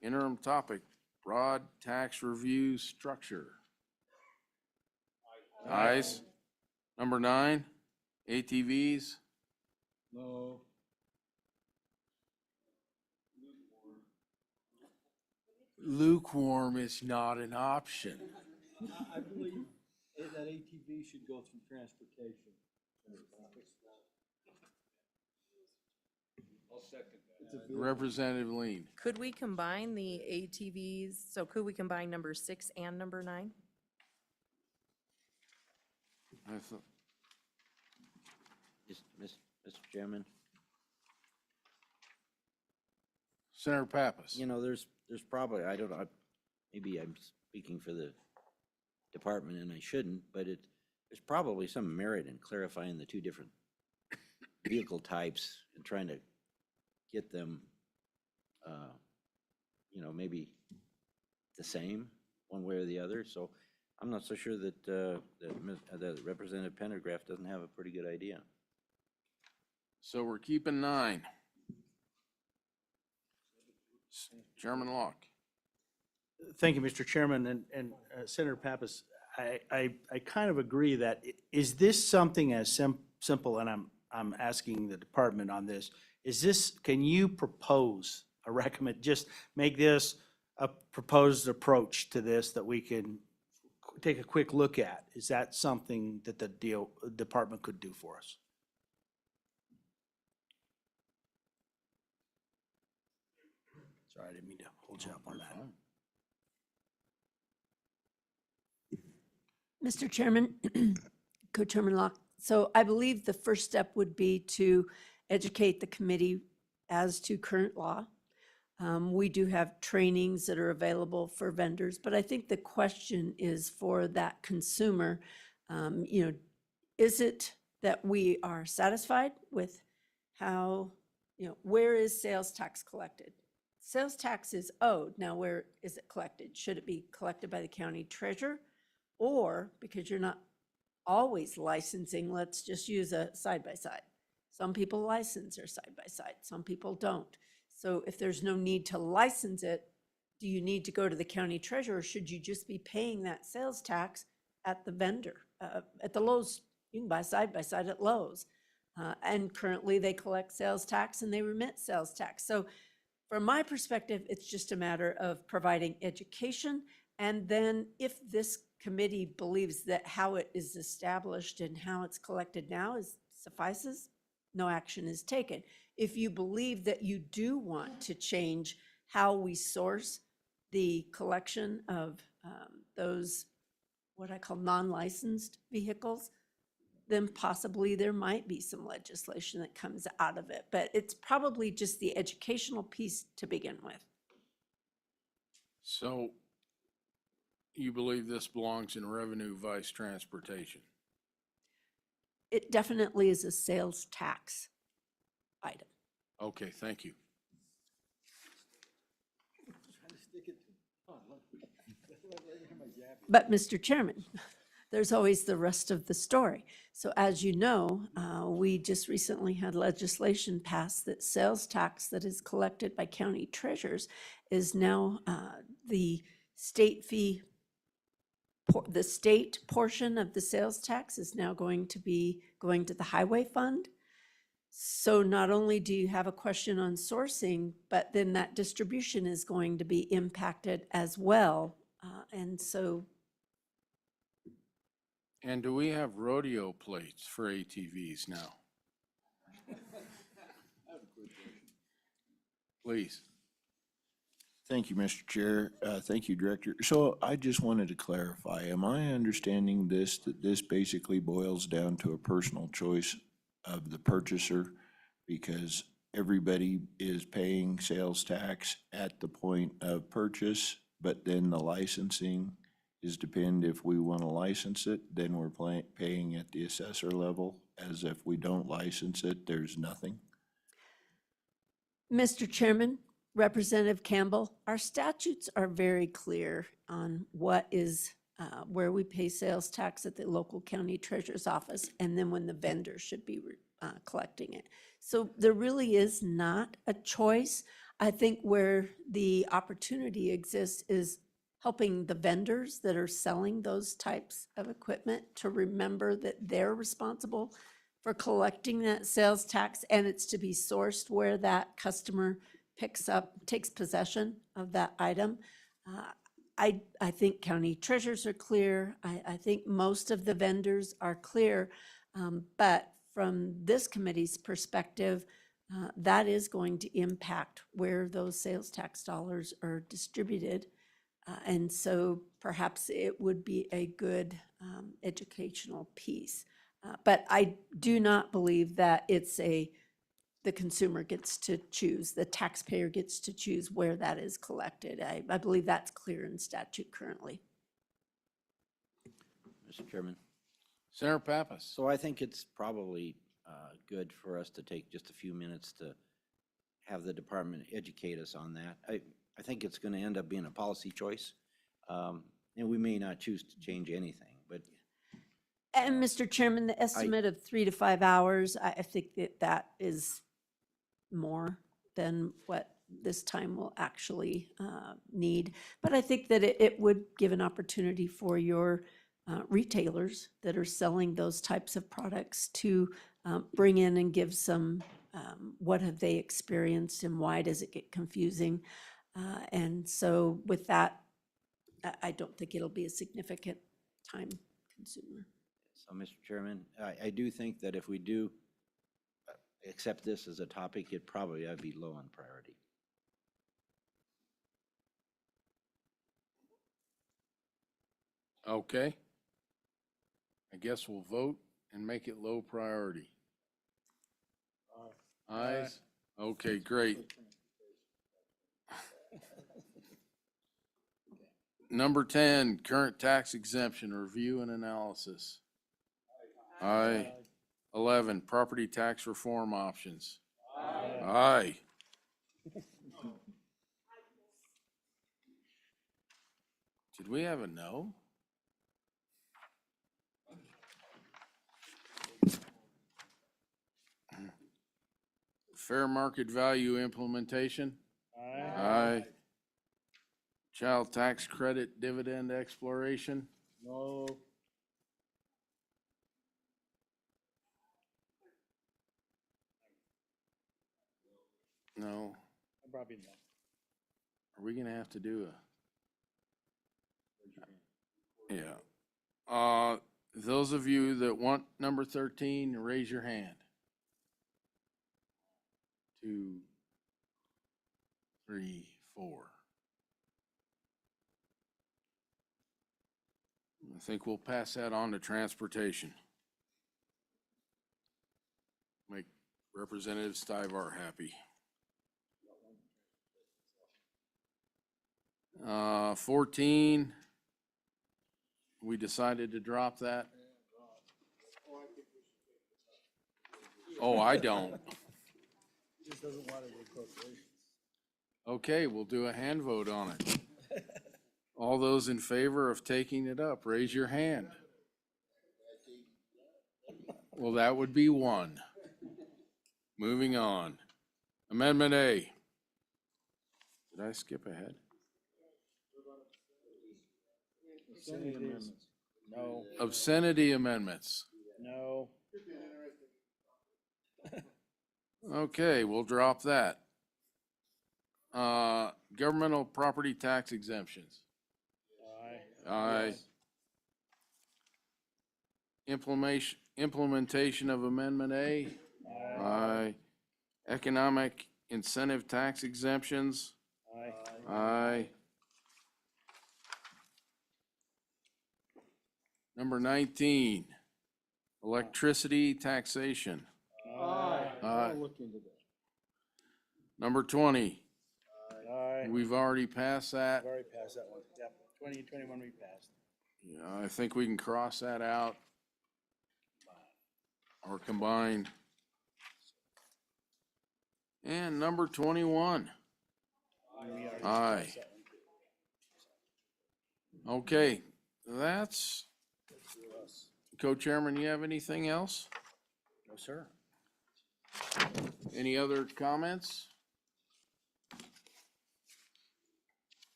[SPEAKER 1] interim topic, broad tax review structure. Ayes. Number nine, ATVs.
[SPEAKER 3] No.
[SPEAKER 1] Lukewarm is not an option.
[SPEAKER 3] I believe that ATV should go through transportation.
[SPEAKER 14] I'll second that.
[SPEAKER 1] Representative Lean.
[SPEAKER 12] Could we combine the ATVs? So could we combine number 6 and number 9?
[SPEAKER 1] I thought,
[SPEAKER 10] Mr. Chairman,
[SPEAKER 1] Senator Pappas.
[SPEAKER 10] you know, there's probably, I don't know, maybe I'm speaking for the department and I shouldn't, but there's probably some merit in clarifying the two different vehicle types and trying to get them, maybe the same, one way or the other. So I'm not so sure that Representative Pendergraft doesn't have a pretty good idea.
[SPEAKER 1] So we're keeping 9. Chairman Locke.
[SPEAKER 5] Thank you, Mr. Chairman, and Senator Pappas, I kind of agree that, is this something as simple, and I'm asking the department on this, can you propose a recommend, just make this a proposed approach to this that we can take a quick look at? Is that something that the department could do for us? Sorry, I didn't mean to hold you up on that.
[SPEAKER 4] Mr. Chairman, Co-Chairman Locke, so I believe the first step would be to educate the committee as to current law. We do have trainings that are available for vendors, but I think the question is for that consumer, is it that we are satisfied with how, where is sales tax collected? Sales tax is owed. Now, where is it collected? Should it be collected by the county treasurer? Or, because you're not always licensing, let's just use a side-by-side. Some people license their side-by-side, some people don't. So if there's no need to license it, do you need to go to the county treasurer? Or should you just be paying that sales tax at the vendor, at the Lowe's? You can buy side-by-side at Lowe's. And currently they collect sales tax and they remit sales tax. So from my perspective, it's just a matter of providing education. And then if this committee believes that how it is established and how it's collected now suffices, no action is taken. If you believe that you do want to change how we source the collection of those, what I call non-licensed vehicles, then possibly there might be some legislation that comes out of it. But it's probably just the educational piece to begin with.
[SPEAKER 1] So you believe this belongs in revenue vice transportation?
[SPEAKER 4] It definitely is a sales tax item.
[SPEAKER 1] Okay, thank you.
[SPEAKER 4] But Mr. Chairman, there's always the rest of the story. So as you know, we just recently had legislation passed that sales tax that is collected by county treasurers is now the state fee. The state portion of the sales tax is now going to be going to the highway fund. So not only do you have a question on sourcing, but then that distribution is going to be impacted as well. And so.
[SPEAKER 1] And do we have rodeo plates for ATVs now? Please.
[SPEAKER 18] Thank you, Mr. Chair. Thank you, Director. So I just wanted to clarify, am I understanding this, that this basically boils down to a personal choice of the purchaser? Because everybody is paying sales tax at the point of purchase, but then the licensing is depend if we want to license it, then we're paying at the assessor level, as if we don't license it, there's nothing?
[SPEAKER 4] Mr. Chairman, Representative Campbell, our statutes are very clear on what is, where we pay sales tax at the local county treasurer's office, and then when the vendor should be collecting it. So there really is not a choice. I think where the opportunity exists is helping the vendors that are selling those types of equipment to remember that they're responsible for collecting that sales tax, and it's to be sourced where that customer takes possession of that item. I think county treasurers are clear. I think most of the vendors are clear. But from this committee's perspective, that is going to impact where those sales tax dollars are distributed. And so perhaps it would be a good educational piece. But I do not believe that it's the consumer gets to choose, the taxpayer gets to choose where that is collected. I believe that's clear in statute currently.
[SPEAKER 10] Mr. Chairman.
[SPEAKER 1] Senator Pappas.
[SPEAKER 10] So I think it's probably good for us to take just a few minutes to have the department educate us on that. I think it's going to end up being a policy choice, and we may not choose to change anything, but.
[SPEAKER 4] And Mr. Chairman, the estimate of 3 to 5 hours, I think that is more than what this time will actually need. But I think that it would give an opportunity for your retailers that are selling those types of products to bring in and give some, what have they experienced and why does it get confusing? And so with that, I don't think it'll be a significant time consumer.
[SPEAKER 10] So, Mr. Chairman, I do think that if we do accept this as a topic, it probably ought to be low on priority.
[SPEAKER 1] Okay. I guess we'll vote and make it low priority. Ayes? Okay, great. Number 10, current tax exemption, review and analysis. Aye. 11, property tax reform options. Aye. Did we have a no? Fair market value implementation? Aye. Child tax credit dividend exploration?
[SPEAKER 5] No.
[SPEAKER 1] No.
[SPEAKER 5] Probably no.
[SPEAKER 1] Are we gonna have to do yeah. Those of you that want number 13, raise your hand. 2, 3, 4. I think we'll pass that on to transportation. Make Representative Stivar happy. 14, we decided to drop that. Oh, I don't.
[SPEAKER 5] Just doesn't want to do corporations.
[SPEAKER 1] Okay, we'll do a hand vote on it. All those in favor of taking it up, raise your hand. Well, that would be 1. Moving on. Amendment A. Did I skip ahead?
[SPEAKER 5] No.
[SPEAKER 1] Obscenity amendments.
[SPEAKER 5] No.
[SPEAKER 1] Okay, we'll drop that. Governmental property tax exemptions. Aye. Implementation of Amendment A. Aye. Economic incentive tax exemptions. Aye. Number 19, electricity taxation.
[SPEAKER 5] Aye.
[SPEAKER 1] Aye.
[SPEAKER 5] I'll look into that.
[SPEAKER 1] Number 20,
[SPEAKER 5] Aye.
[SPEAKER 1] we've already passed that.
[SPEAKER 5] I've already passed that one. Yep. 2021 we passed.
[SPEAKER 1] Yeah, I think we can cross that out or combine. And number 21. Aye. Okay, that's, Co-Chairman, you have anything else?
[SPEAKER 5] No, sir.
[SPEAKER 1] Any other comments?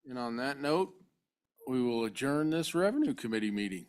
[SPEAKER 1] And on that note, we will adjourn this Revenue Committee meeting.